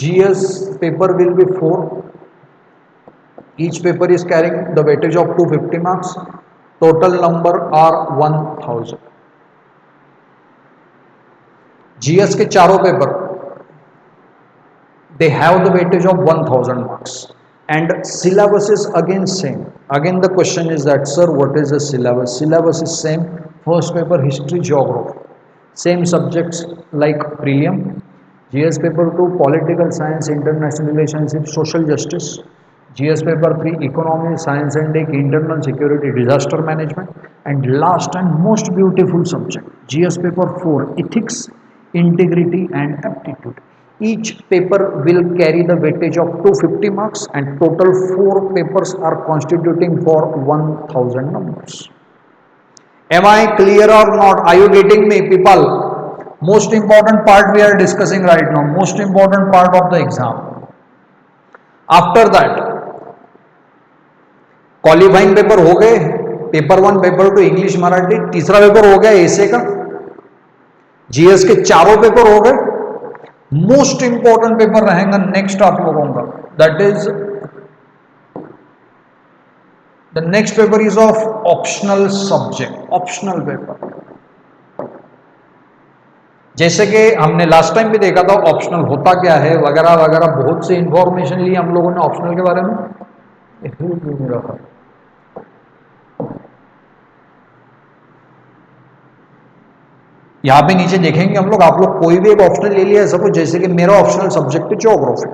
GS paper will be 4. Each paper is carrying the weightage of 250 marks. Total number are 1000. GS के चारों paper they have the weightage of 1000 marks and syllabus is again same. Again the question is that sir what is the syllabus? Syllabus is same. First paper history geography, same subjects like prelim. GS paper 2 political science international relationship social justice. GS paper 3 economy science and tech internal security disaster management. And last and most beautiful subject GS paper 4 ethics integrity and aptitude. Each paper will carry the weightage of 250 marks and total 4 papers are constituting for 1000 numbers. Am I clear or not? Are you getting me people? Most important part we are discussing right now, most important part of the exam. After that qualifying paper हो गए, paper 1 paper 2 English Marathi, तीसरा paper हो गया एसे का, GS के चारों paper हो गए। मोस्ट इंपॉर्टेंट पेपर रहेगा नेक्स्ट आप लोगों का, that is the next paper is of optional subject, optional paper. जैसे कि हमने लास्ट टाइम भी देखा था ऑप्शनल होता क्या है वगैरह वगैरह, बहुत सी इंफॉर्मेशन ली हम लोगों ने ऑप्शनल के बारे में। यहां पे नीचे देखेंगे हम लोग, आप लोग कोई भी एक ऑप्शनल ले लिया सपोज, जैसे कि मेरा ऑप्शनल सब्जेक्ट है geography.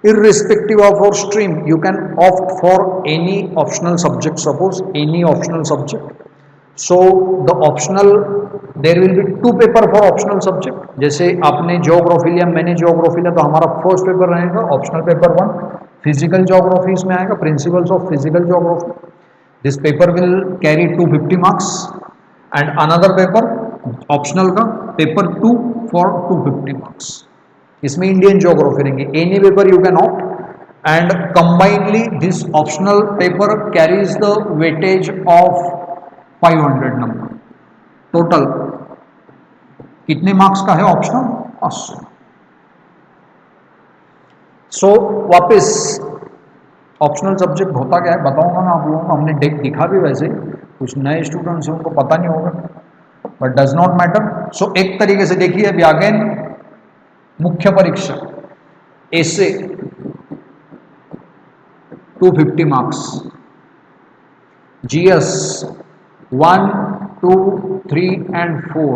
irrespective of our stream you can opt for any optional subject, suppose any optional subject. So the optional there will be 2 paper for optional subject. जैसे आपने ज्योग्राफी लिया, मैंने ज्योग्राफी लिया, तो हमारा फर्स्ट पेपर रहेगा optional paper 1 physical geography, इसमें आएगा principles of physical geography. This paper will carry 250 marks and another paper optional का पेपर 2 फॉर 250 मार्क्स। इसमें इंडियन ज्योग्राफी रहेंगे। Any paper you can opt and combinedly this optional paper carries the weightage of 500 number. Total कितने marks का है optional? 80। सो वापस optional subject होता क्या है बताऊंगा मैं आप लोगों को, हमने दिखा भी वैसे, कुछ नए स्टूडेंट्स हैं उनको पता नहीं होगा, बट डज नॉट मैटर। सो एक तरीके से देखिए अभी अगेन मुख्य परीक्षा ऐसे 250 marks, GS 1, 2, 3 and 4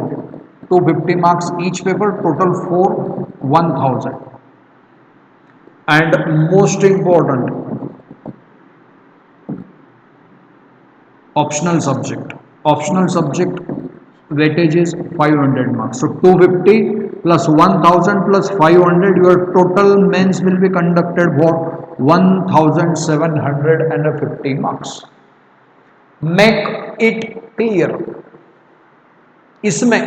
250 marks each paper, total 4 1000 and most important optional subject weightage is 500 marks. So 250 plus 1000 plus 500, your total mains will be conducted for 1750 marks. Make it clear, इसमें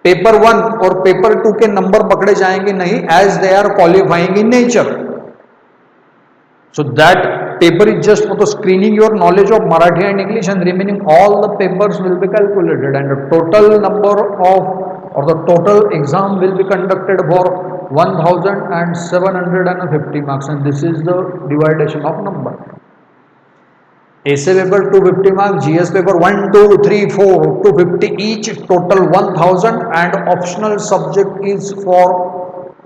paper 1 और paper 2 के number पकड़े जाएंगे नहीं, as they are qualifying in nature. So that paper is just for the screening your knowledge of Marathi and English, and remaining all the papers will be calculated and the total number of or the total exam will be conducted for 1750 marks and this is the dividation of number. ऐसे paper 250 marks, GS paper 1, 2, 3, 4 250 each, total 1000 and optional subject is for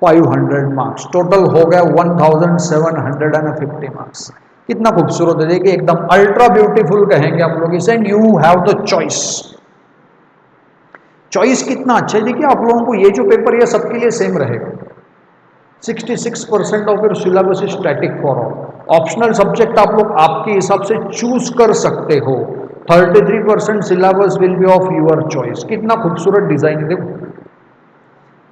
500 marks. Total हो गया 1750 marks. कितना खूबसूरत है, देखिए एकदम ultra beautiful कहेंगे हम लोग इसे। And you have the choice. Choice कितना अच्छा है, देखिए आप लोगों को ये जो पेपर है सबके लिए सेम रहेगा। 66% of your syllabus is static for all. Optional subject आप लोग आपके हिसाब से चूज कर सकते हो। 33% syllabus will be of your choice. कितना खूबसूरत डिजाइन है देखो,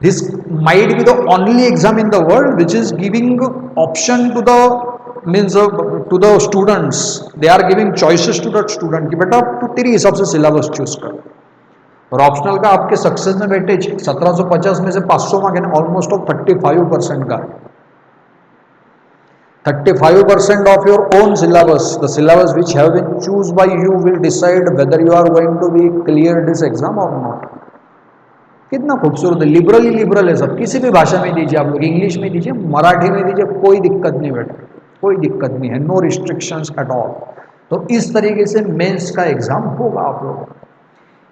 This might be the only exam in the world which is giving option to the means to the students. They are giving choices to the student कि बेटा तू तेरी हिसाब से सिलेबस चूज कर. और ऑप्शनल का आपके सक्सेस में बेटे 1750 में से 500 मार्क है, ऑलमोस्ट ऑफ 35% का. 35% of your own syllabus, the syllabus which have been choose by you will decide whether you are going to be clear this exam or not. कितना खूबसूरत है, लिबरली लिबरल है सब. किसी भी भाषा में दीजिए आप लोग, इंग्लिश में दीजिए, मराठी में दीजिए, कोई दिक्कत नहीं बेटा, कोई दिक्कत नहीं है. No restrictions at all. तो इस तरीके से मेंस का एग्जाम होगा आप लोगों को.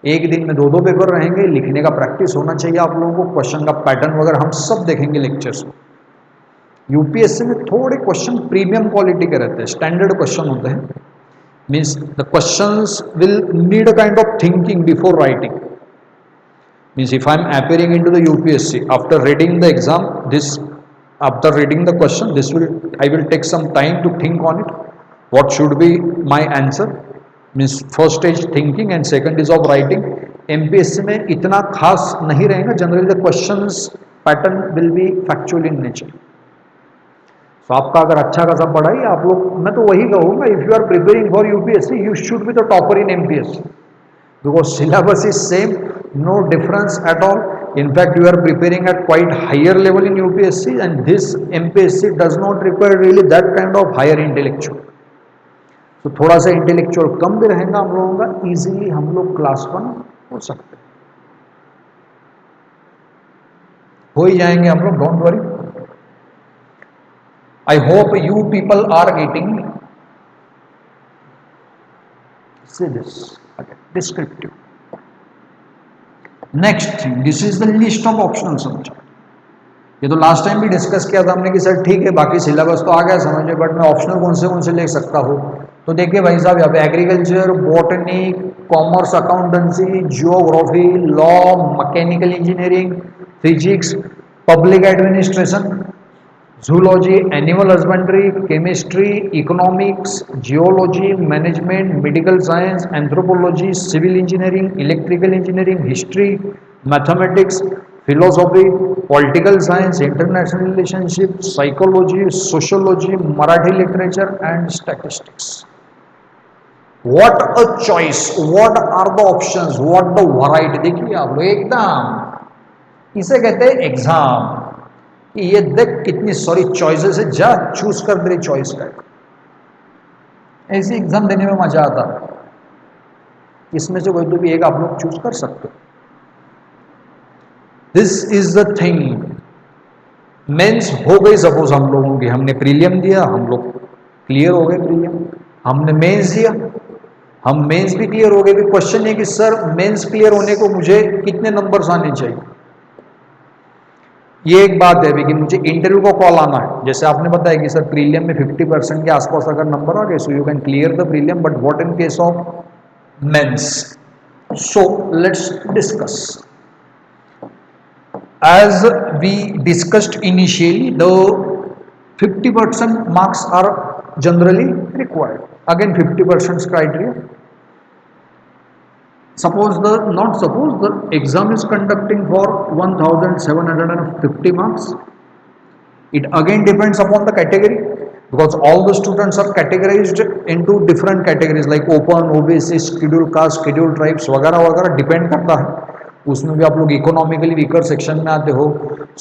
एक दिन में 2 पेपर रहेंगे. लिखने का प्रैक्टिस होना चाहिए आप लोगों को. क्वेश्चन का पैटर्न वगैरह हम सब देखेंगे लेक्चर्स में. यूपीएससी में थोड़े क्वेश्चन प्रीमियम क्वालिटी के रहते हैं, स्टैंडर्ड क्वेश्चन होते हैं. Means the questions will need a kind of thinking before writing. Means if I am appearing into the UPSC, after reading the exam, after reading the question, I will take some time to think on it. What should be my answer? Means first stage thinking and second is of writing. MPSC में इतना खास नहीं रहेगा. Generally the questions pattern will be factual in nature. तो आपका अगर अच्छा खासा पढ़ाई आप लोग, मैं तो वही कहूँगा, if you are preparing for UPSC, you should be the topper in MPSC. Because syllabus is same, no difference at all. In fact, you are preparing at quite higher level in UPSC, and this MPSC does not require really that kind of higher intellectual. तो थोड़ा सा intellectual कम भी रहेगा हम लोगों का, easily हम लोग क्लास 1 हो सकते, हो ही जाएंगे हम लोग. Don't worry. I hope you people are getting this. Descriptive. Next thing, this is the list of optional subject. ये तो लास्ट टाइम भी डिस्कस किया था हमने कि सर ठीक है बाकी सिलेबस तो आ गया समझ में, बट मैं ऑप्शनल कौन से ले सकता हूँ. तो देखिए भाई साहब, यहाँ पे agriculture, botany, commerce, accountancy, geography, law, mechanical engineering, physics, public administration, zoology, animal husbandry, chemistry, economics, geology, management, medical science, anthropology, civil engineering, electrical engineering, history, mathematics, philosophy, political science, international relationships, psychology, sociology, Marathi literature and statistics. What a choice! What are the options? What the variety? देखिए आप लोग, एकदम इसे कहते हैं exam. ये देख कितनी सॉरी चॉइसेस है, जा चूज कर तेरी चॉइस का. ऐसे एग्जाम देने में मजा आता. इसमें से कोई तो भी एक आप लोग चूज कर सकते हो. This is the thing. Mains हो गई सपोज हम लोगों की, हमने प्रीलियम दिया, हम लोग क्लियर हो गए प्रीलियम. हमने मेंस दिया, हम मेंस भी क्लियर हो गए. भी क्वेश्चन है कि सर मेंस क्लियर होने को मुझे कितने नंबर्स आने चाहिए. ये एक बात है भी कि मुझे इंटरव्यू को कॉल आना है. जैसे आपने बताया कि सर प्रीलियम में 50% के आसपास अगर नंबर आ गए, so you can clear the prelim, but what in case of mains. So let's discuss. As we discussed initially, the 50% marks are generally required. Again 50% criteria. Suppose the exam is conducting for 1750 marks. It again depends upon the category, because all the students are categorized into different categories like open, OBC, scheduled caste, scheduled tribes वगैरह वगैरह depend करता है. उसमें भी आप लोग economically weaker section में आते हो,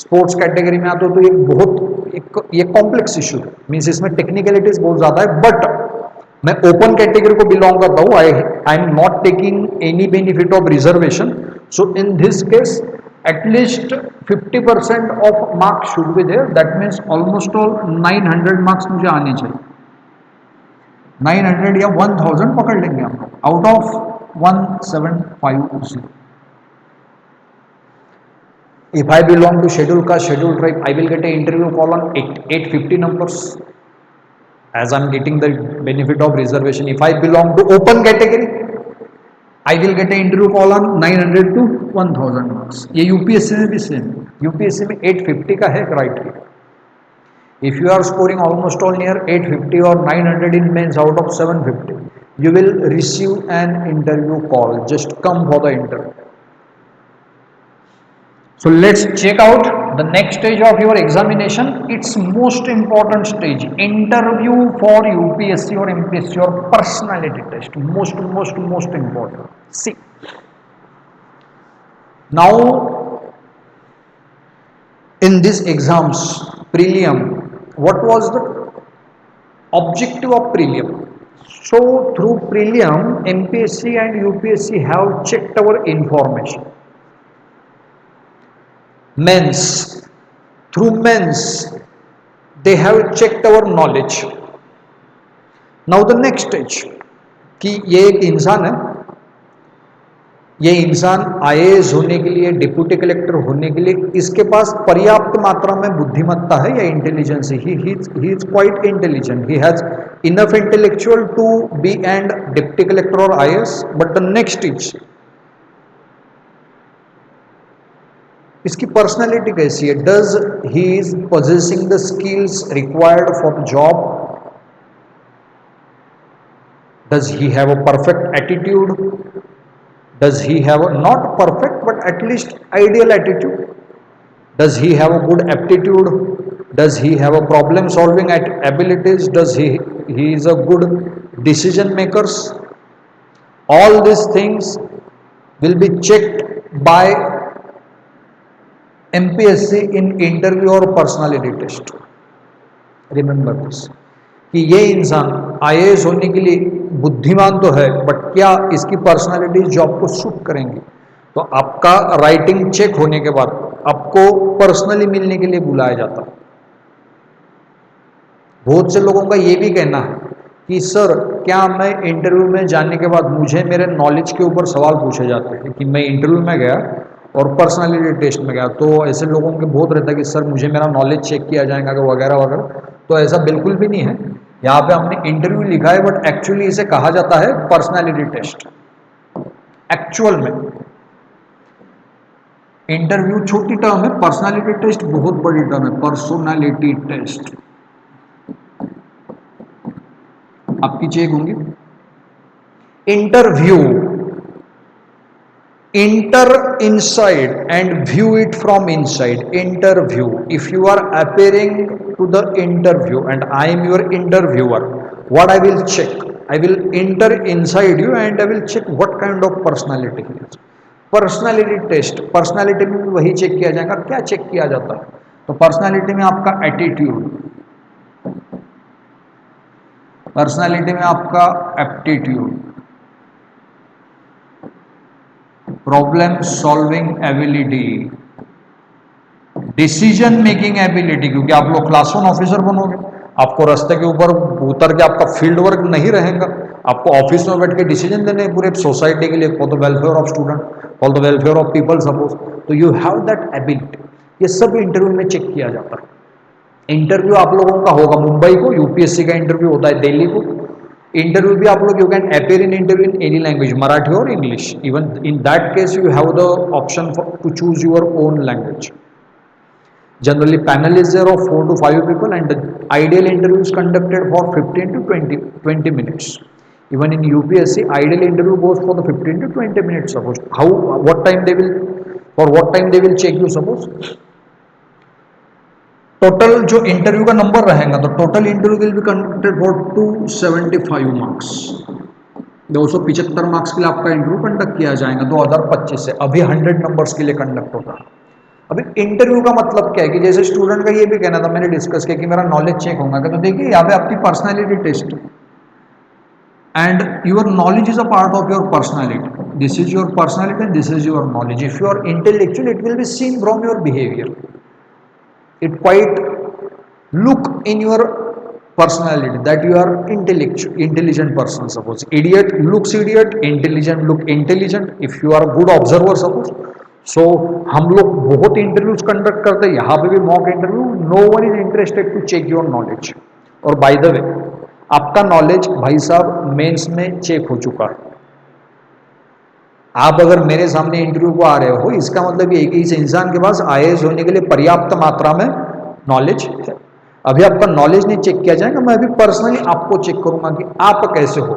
स्पोर्ट्स कैटेगरी में आते हो, तो ये कॉम्प्लेक्स इशू मीन्स इसमें टेक्निकलिटीज बहुत ज़्यादा है. बट मैं ओपन कैटेगरी को बिलोंग करता हूँ. I am not taking any benefit of reservation. So in this case at least 50% of marks should be there. That means almost all 900 marks मुझे आने चाहिए. 900 या 1000 पकड़ लेंगे हम लोग out of 1750. If I belong to scheduled caste, scheduled tribe, I will get an interview call on 850 numbers. As I am getting the benefit of reservation. If I belong to open category, I will get an interview call on 900 to 1000 marks. ये UPSC में भी same. UPSC में 850 का है criteria. If you are scoring almost all near 850 or 900 in mains out of 750, you will receive an interview call. Just come for the interview. So let's check out the next stage of your examination. It's most important stage, interview for UPSC or MPSC or personality test. Most important. See, now in these exams, prelim, what was the objective of prelim? So through prelim, MPSC and UPSC have checked our information. Mains, through mains they have checked our knowledge. Now the next stage कि ये एक इंसान है, ये इंसान IAS होने के लिए, डिप्यूटी कलेक्टर होने के लिए इसके पास पर्याप्त मात्रा में बुद्धिमत्ता है या इंटेलिजेंस है. He is quite intelligent, he has enough intellectual to be and deputy collector और IAS. But the next is इसकी पर्सनालिटी कैसी है. Does he is possessing the skills required for the job. Does he have a perfect attitude. Does he have a not perfect but at least ideal attitude? Does he have a good aptitude? Does he have a problem solving abilities? Does he is a good decision makers? All these things will be checked by MPSC in interview or personality test. Remember this कि ये इंसान IAS होने के लिए बुद्धिमान तो है, but क्या इसकी पर्सनालिटी जॉब को सूट करेंगी. तो आपका राइटिंग चेक होने के बाद आपको पर्सनली मिलने के लिए बुलाया जाता है. बहुत से लोगों का ये भी कहना है कि सर क्या मैं इंटरव्यू में जाने के बाद मुझे मेरे नॉलेज के ऊपर सवाल पूछे जाते हैं कि मैं इंटरव्यू में गया और पर्सनालिटी टेस्ट में गया तो ऐसे लोगों के बहुत रहता है कि सर मुझे मेरा नॉलेज चेक किया जाएगा वगैरह वगैरह. तो ऐसा बिल्कुल भी नहीं है. यहाँ पे हमने इंटरव्यू लिखा है बट एक्चुअली इसे कहा जाता है पर्सनालिटी टेस्ट. एक्चुअल में इंटरव्यू छोटी टर्म है, पर्सनालिटी टेस्ट बहुत बड़ी टर्म है. पर्सनालिटी टेस्ट आपकी चेक होंगी. Interview, enter inside and view it from inside. Interview, if you are appearing to the interview and I am your interviewer, what I will check, I will enter inside you and I will check what kind of personality he is. Personality test, personality में भी वही check किया जाएगा. क्या check किया जाता है? तो पर्सनालिटी में आपका एटीट्यूड, पर्सनालिटी में आपका aptitude, problem solving ability, decision making ability. क्योंकि आप लोग क्लास 1 ऑफिसर बनोगे, आपको रास्ते के ऊपर उतर के आपका फील्ड वर्क नहीं रहेगा, आपको ऑफिस में बैठ के डिसीजन देने पूरे सोसाइटी के लिए, for the welfare of student, for the welfare of people suppose. तो यू हैव दैट एबिलिटी. ये सब इंटरव्यू में चेक किया जाता है. इंटरव्यू आप लोगों का होगा मुंबई को, यूपीएससी का इंटरव्यू होता है दिल्ली को. इंटरव्यू भी आप लोग you can appear in interview in any language, Marathi और English. Even in that case you have the option to choose your own language. Generally panel is there of 4 to 5 people and the ideal interview is conducted for 15 to 20 minutes. Even in UPSC ideal interview goes for the 15 to 20 minutes. Suppose what time they will check you. Suppose total जो interview का number रहेगा तो total interview will be conducted for 275 marks. 275 marks के लिए आपका interview conduct किया जाएगा 2025 से. अभी 100 नंबर्स के लिए कंडक्ट होता है. अभी इंटरव्यू का मतलब क्या है कि जैसे स्टूडेंट का ये भी कहना था, मैंने डिस्कस किया कि मेरा नॉलेज चेक होगा. तो देखिए यहाँ पे आपकी personality test and your knowledge is a part of your personality. This is your personality and this is your knowledge. If you are intellectual it will be seen from your behaviour. It quite look in your personality that you are intelligent person. Suppose idiot looks idiot, intelligent look intelligent. If you are a good observer suppose. So हम लोग बहुत interviews conduct करते हैं, यहाँ पे भी mock interview. No one is interested to check your knowledge. और by the way आपका नॉलेज भाई साहब मेंस में चेक हो चुका है. आप अगर मेरे सामने इंटरव्यू को आ रहे हो इसका मतलब ये कि इस इंसान के पास आईएएस होने के लिए पर्याप्त मात्रा में नॉलेज है. अभी आपका नॉलेज नहीं चेक किया जाएगा, मैं अभी पर्सनली आपको चेक करूंगा कि आप कैसे हो.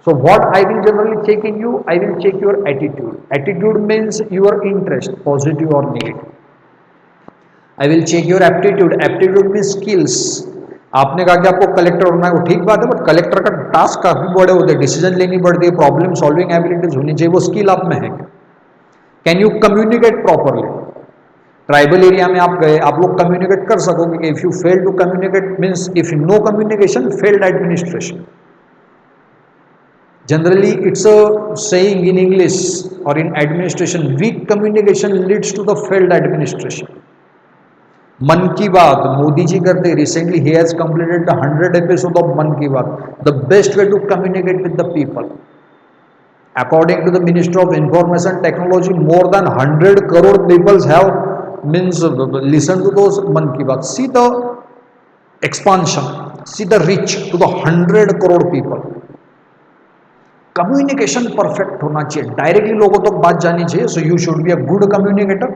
So what I will generally check in you, I will check your attitude. Attitude means your interest, positive और negative. I will check your aptitude, aptitude mean skills. आपने कहा कि आपको कलेक्टर होना है, वो ठीक बात है, बट कलेक्टर का टास्क काफी बड़े होते हैं, डिसीजन लेनी पड़ती है, प्रॉब्लम सॉल्विंग एबिलिटीज होनी चाहिए, वो स्किल आप में है। Can you communicate properly? Tribal area में आप गए, आप लोग कम्युनिकेट कर सकोगे कि if you fail to communicate means if no communication failed administration. Generally it's a saying in English और in administration, weak communication leads to the failed administration. Mann Ki Baat Modi ji करते, recently he has completed the 100 episode of Mann Ki Baat, the best way to communicate with the people. According to the Minister of Information Technology, more than 100 crore people have means listen to those Man Ki Baat. See the expansion, see the reach to the 100 crore people. Communication perfect होना चाहिए, directly लोगों तक बात जानी चाहिए, सो you should be a good communicator.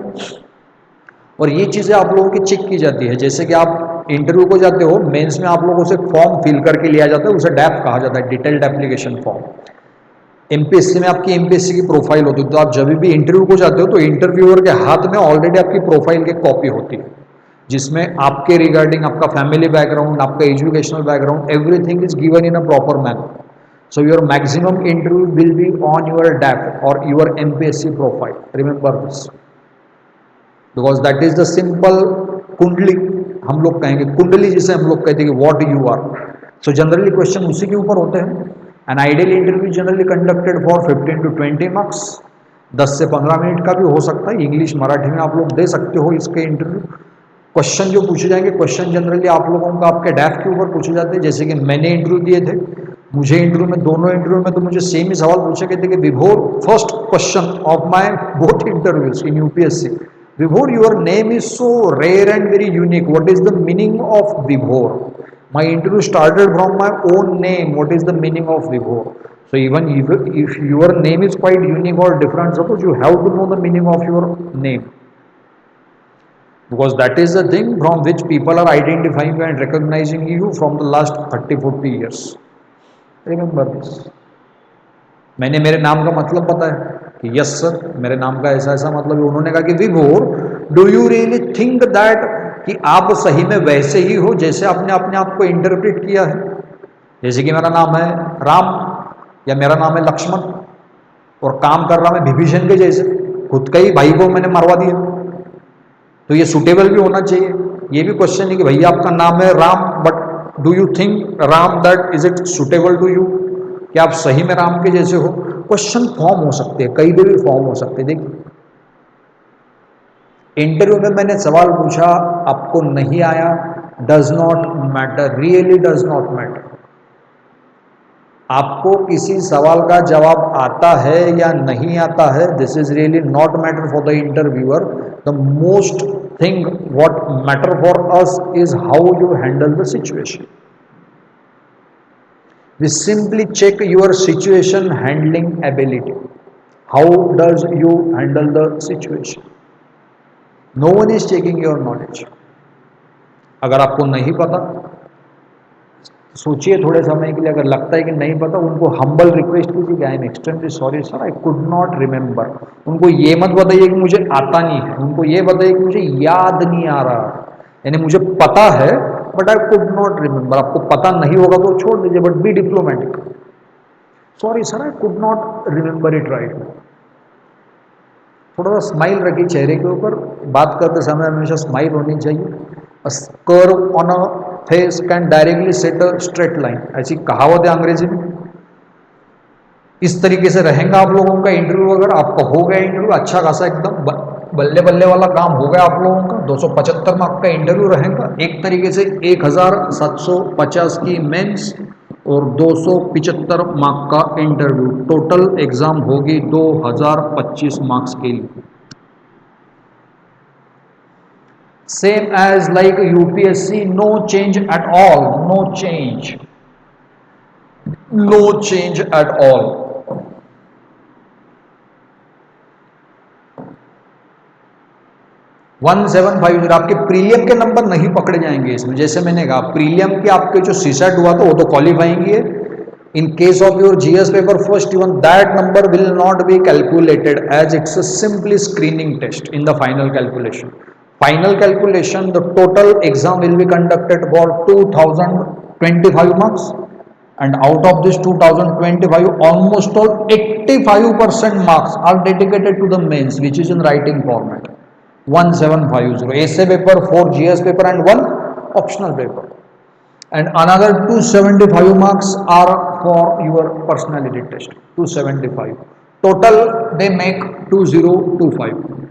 और ये चीज़ें आप लोगों की चेक की जाती है, जैसे कि आप इंटरव्यू को जाते हो, मेंस में आप लोगों से फॉर्म फिल करके लिया जाता है, उसे डैप कहा जाता है, डिटेल्ड एप्लीकेशन फॉर्म। एमपीएससी में आपकी एमपीएससी की प्रोफाइल होती है, तो आप जब भी इंटरव्यू को जाते हो तो इंटरव्यूअर के हाथ में ऑलरेडी आपकी प्रोफाइल की कॉपी होती है, जिसमें आपके रिगार्डिंग आपका फैमिली बैकग्राउंड, आपका educational background, everything is given in a proper manner. So your maximum interview will be on your DAF और your MPSC profile, remember this, because that is the simple कुंडली, हम लोग कहेंगे कुंडली जिसे हम लोग कहते हैं कि what you are. So generally question उसी के ऊपर होते हैं। An ideal interview generally conducted for 15 to 20 marks, 10 से 15 मिनट का भी हो सकता है, इंग्लिश मराठी में आप लोग दे सकते हो इसके इंटरव्यू। क्वेश्चन जो पूछे जाएंगे, क्वेश्चन जनरली आप लोगों का आपके डैफ के ऊपर पूछे जाते हैं, जैसे कि मैंने इंटरव्यू दिए थे, मुझे इंटरव्यू में दोनों इंटरव्यू में तो मुझे सेम ही सवाल पूछे गए थे कि before first question of my both interviews in UPSC, Vibhor your name is so rare and very unique, what is the meaning of Vibhor? My interview started from my own name. What is the meaning of Vibhor? So even if your name is quite unique or different, suppose you have to know the meaning of your name, because that is the thing from which people are identifying and recognizing you from the last 30-40 years. Remember this. मैंने मेरे नाम का मतलब पता है कि yes sir मेरे नाम का ऐसा ऐसा मतलब है। उन्होंने कहा कि विभोर, do you really think that कि आप सही में वैसे ही हो जैसे आपने अपने आप को इंटरप्रेट किया है? जैसे कि मेरा नाम है राम या मेरा नाम है लक्ष्मण और काम कर रहा मैं विभीषण के जैसे, खुद का ही भाई को मैंने मरवा दिया, तो ये सुटेबल भी होना चाहिए। ये भी क्वेश्चन है कि भैया आपका नाम है Ram, but do you think Ram that is it suitable to you, कि आप सही में राम के जैसे हो? क्वेश्चन फॉर्म हो सकते हैं, कई भी फॉर्म हो सकते हैं। देखिए इंटरव्यू में मैंने सवाल पूछा, आपको नहीं आया, does not matter, really does not matter. आपको किसी सवाल का जवाब आता है या नहीं आता है, this is really not matter for the interviewer. The most thing what matter for us is how you handle the situation. We simply check your situation handling ability. How does you handle the situation? No one is checking your knowledge. अगर आपको नहीं पता, सोचिए थोड़े समय के लिए, अगर लगता है कि नहीं पता, उनको हम्बल रिक्वेस्ट कीजिए, I am extremely sorry sir, I could not remember. उनको ये मत बताइए कि मुझे आता नहीं है, उनको ये बताइए कि मुझे याद नहीं आ रहा, यानी मुझे पता है but I could not remember. आपको पता नहीं होगा तो छोड़ दीजिए, but B diplomatic, sorry sir I could not remember it right. थोड़ा सा स्माइल रखिए चेहरे के ऊपर, बात करते समय हमेशा स्माइल होनी चाहिए। A curve on a face can directly set a straight line, ऐसी कहावत है अंग्रेजी में। इस तरीके से रहेगा आप लोगों का इंटरव्यू, अगर आपका हो गया इंटरव्यू अच्छा खासा एकदम बल्ले बल्ले वाला काम हो गया आप लोगों का, 275 मार्क का इंटरव्यू रहेगा, एक तरीके से 1750 की मेंस और 275 मार्क का इंटरव्यू, टोटल एग्जाम होगी 2025 मार्क्स के लिए। Same as like UPSC, no change at all, no change at all। One 750 आपके प्रीलियम के नंबर नहीं पकड़े जाएंगे इसमें। जैसे मैंने कहा प्रीलियम के आपके जो सीसेट हुआ था वो तो क्वालिफाइंग ही है। In case of your GS paper first, even that number will not be calculated as it's a simply screening test in the final calculation. Final calculation, the total exam will be conducted for 2025 marks, and out of this 2025, almost all 85% marks are dedicated to the mains, which is in writing format. 1750 essay paper, 4 GS paper, and 1 optional paper. And another 275 marks are for your personality test. 275. Total they make 2025.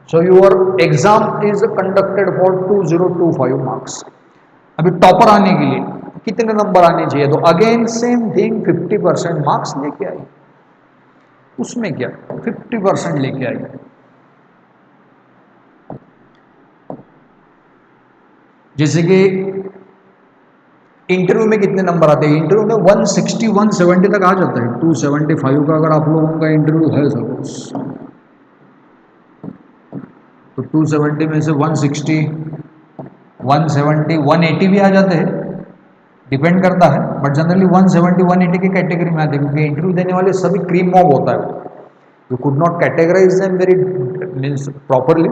So your exam is conducted for 2025 marks. अभी topper आने के लिए कितने number आने चाहिए? तो again same thing, 50% marks लेके आई. उसमें क्या, 50% लेके आई. जैसे कि इंटरव्यू में कितने नंबर आते हैं? इंटरव्यू में 160 170 तक आ जाता है. 275 का अगर आप लोगों का इंटरव्यू है सपोज, तो 270 में से 160 170 180 भी आ जाते हैं, डिपेंड करता है. बट जनरली 170 180 की कैटेगरी में आते हैं, क्योंकि इंटरव्यू देने वाले सभी क्रीम मॉब होता है. You could not categorise them very means properly.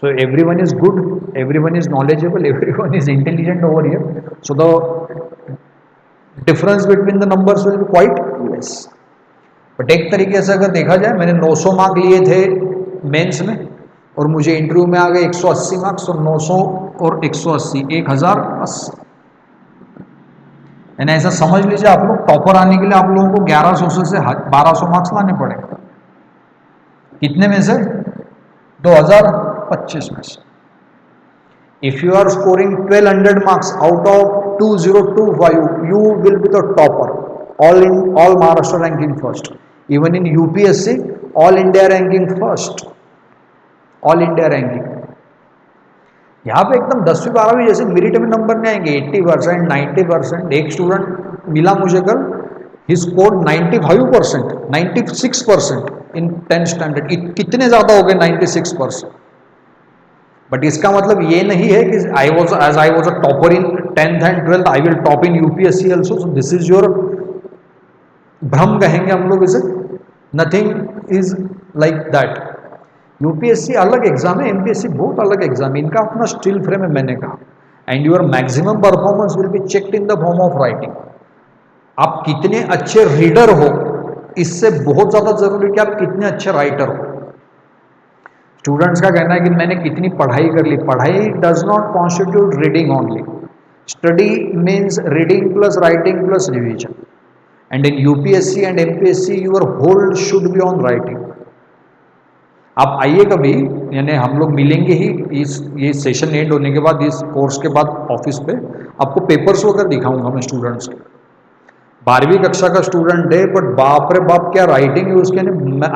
So everyone is good, everyone is knowledgeable, everyone is intelligent over here. So the difference between the numbers will be quite less. But एक तरीके से अगर देखा जाए, मैंने 900 mark लिए थे mains में और मुझे इंटरव्यू में आ गए 180 मार्क्स. तो 900 और 180 1080. यानी ऐसा समझ लीजिए आप लोग, टॉपर आने के लिए आप लोगों को 1100 से 1200 मार्क्स लाने पड़े. कितने में से? 2025 में से. If you are scoring 1200 marks out of 2025, you will be the topper. All Maharashtra ranking first. Even in UPSC, all India ranking first. All India ranking. यहाँ पे एकदम 10वीं 12वीं जैसे मेरिट में नंबर नहीं आएंगे. 80% 90%. एक स्टूडेंट मिला मुझे कल, he scored 95%, 96% in 10th standard. कितने ज़्यादा हो गए 96%? बट इसका मतलब ये नहीं है कि I was a topper in 10th and 12th, I will top in UPSC also. So this is your भ्रम कहेंगे हम लोग इसे. Nothing is like that. UPSC अलग एग्जाम है, एमपीएससी बहुत अलग एग्जाम है. इनका अपना स्टिल फ्रेम है, मैंने कहा. And your maximum performance will be checked in the form of writing. आप कितने अच्छे रीडर हो, इससे बहुत ज्यादा जरूरी कि आप कितने अच्छे राइटर हो. स्टूडेंट्स का कहना है कि मैंने कितनी पढ़ाई कर ली. पढ़ाई does not constitute reading only. Study means reading plus writing plus revision. And in UPSC and MPSC your hold should be on writing. आप आइए कभी, यानी हम लोग मिलेंगे ही ये सेशन एंड होने के बाद, इस कोर्स के बाद ऑफिस पे आपको पेपर्स वगैरह दिखाऊंगा मैं स्टूडेंट्स के. 12वीं कक्षा का स्टूडेंट है, बट बाप रे बाप क्या राइटिंग है उसके.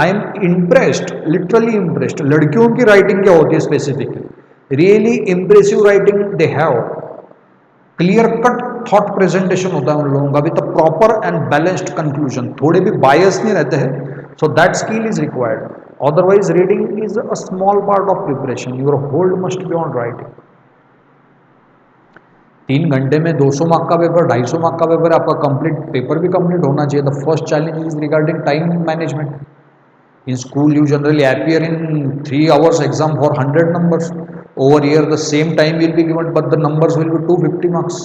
I am impressed, literally impressed. लड़कियों की राइटिंग क्या होती है specifically, really impressive writing they have. Clear cut thought presentation होता है उन लोगों का, with a proper and balanced conclusion. थोड़े भी बायस नहीं रहते हैं. So that skill is required. Otherwise reading is a small part of preparation. Your hold must be on writing. 3 घंटे में 200 मार्क का पेपर, 250 मार्क का पेपर, आपका कंप्लीट पेपर भी कंप्लीट होना चाहिए. The first challenge is regarding time management. In school you generally appear in 3 hours exam for 100 numbers. Over here the same time will be given, but the numbers will be 250 marks.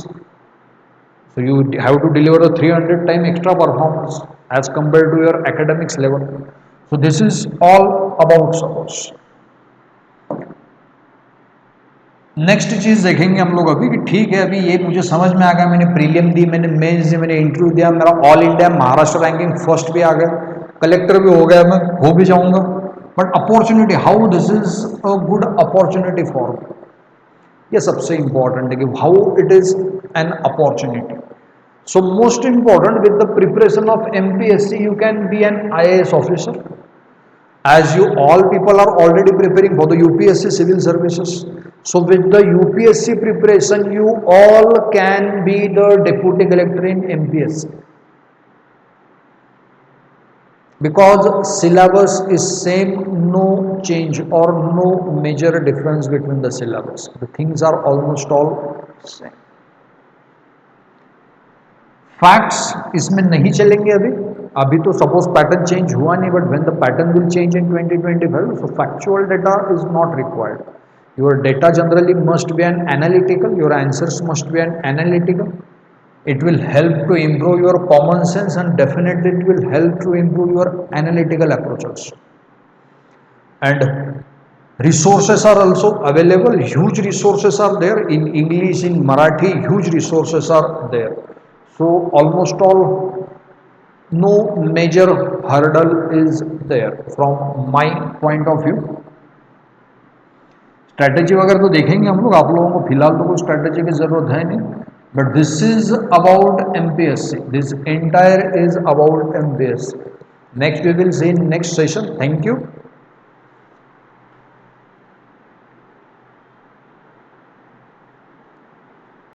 So you have to deliver a 300 time extra performance as compared to your academics level. So this is all about suppose. Next चीज देखेंगे हम लोग अभी कि ठीक है, अभी ये मुझे समझ में आ गया, मैंने प्रीलियम दी, मैंने मेंस दी, मैंने इंटरव्यू दिया, मेरा all India Maharashtra ranking first भी आ गया, कलेक्टर भी हो गया, मैं हो भी जाऊंगा. But opportunity, how this is a good opportunity for, ये सबसे इंपॉर्टेंट है कि how it is an opportunity. So most important, with the preparation of MPSC you can be an IAS officer. as you all people are already preparing for the UPSC civil services. So with the UPSC preparation, you all can be the deputy collector in MPSC. Because syllabus is same, no change or no major difference between the syllabus. The things are almost all same. Facts इसमें नहीं चलेंगे अभी तो suppose pattern change हुआ नहीं, but when the pattern will change in 2025, so factual data is not required. Your data generally must be an analytical, your answers must be an analytical. It will help to improve your common sense, and definitely it will help to improve your analytical approaches. And resources are also available, huge resources are there in English, in Marathi, huge resources are there. So almost all, no major hurdle is there from my point of view. Strategy वगैरह तो देखेंगे हम लोग, आप लोगों को फिलहाल तो कोई स्ट्रैटेजी की जरूरत है नहीं, but this is about MPSC, this entire is about MPSC. Next we will see in next session. Thank you.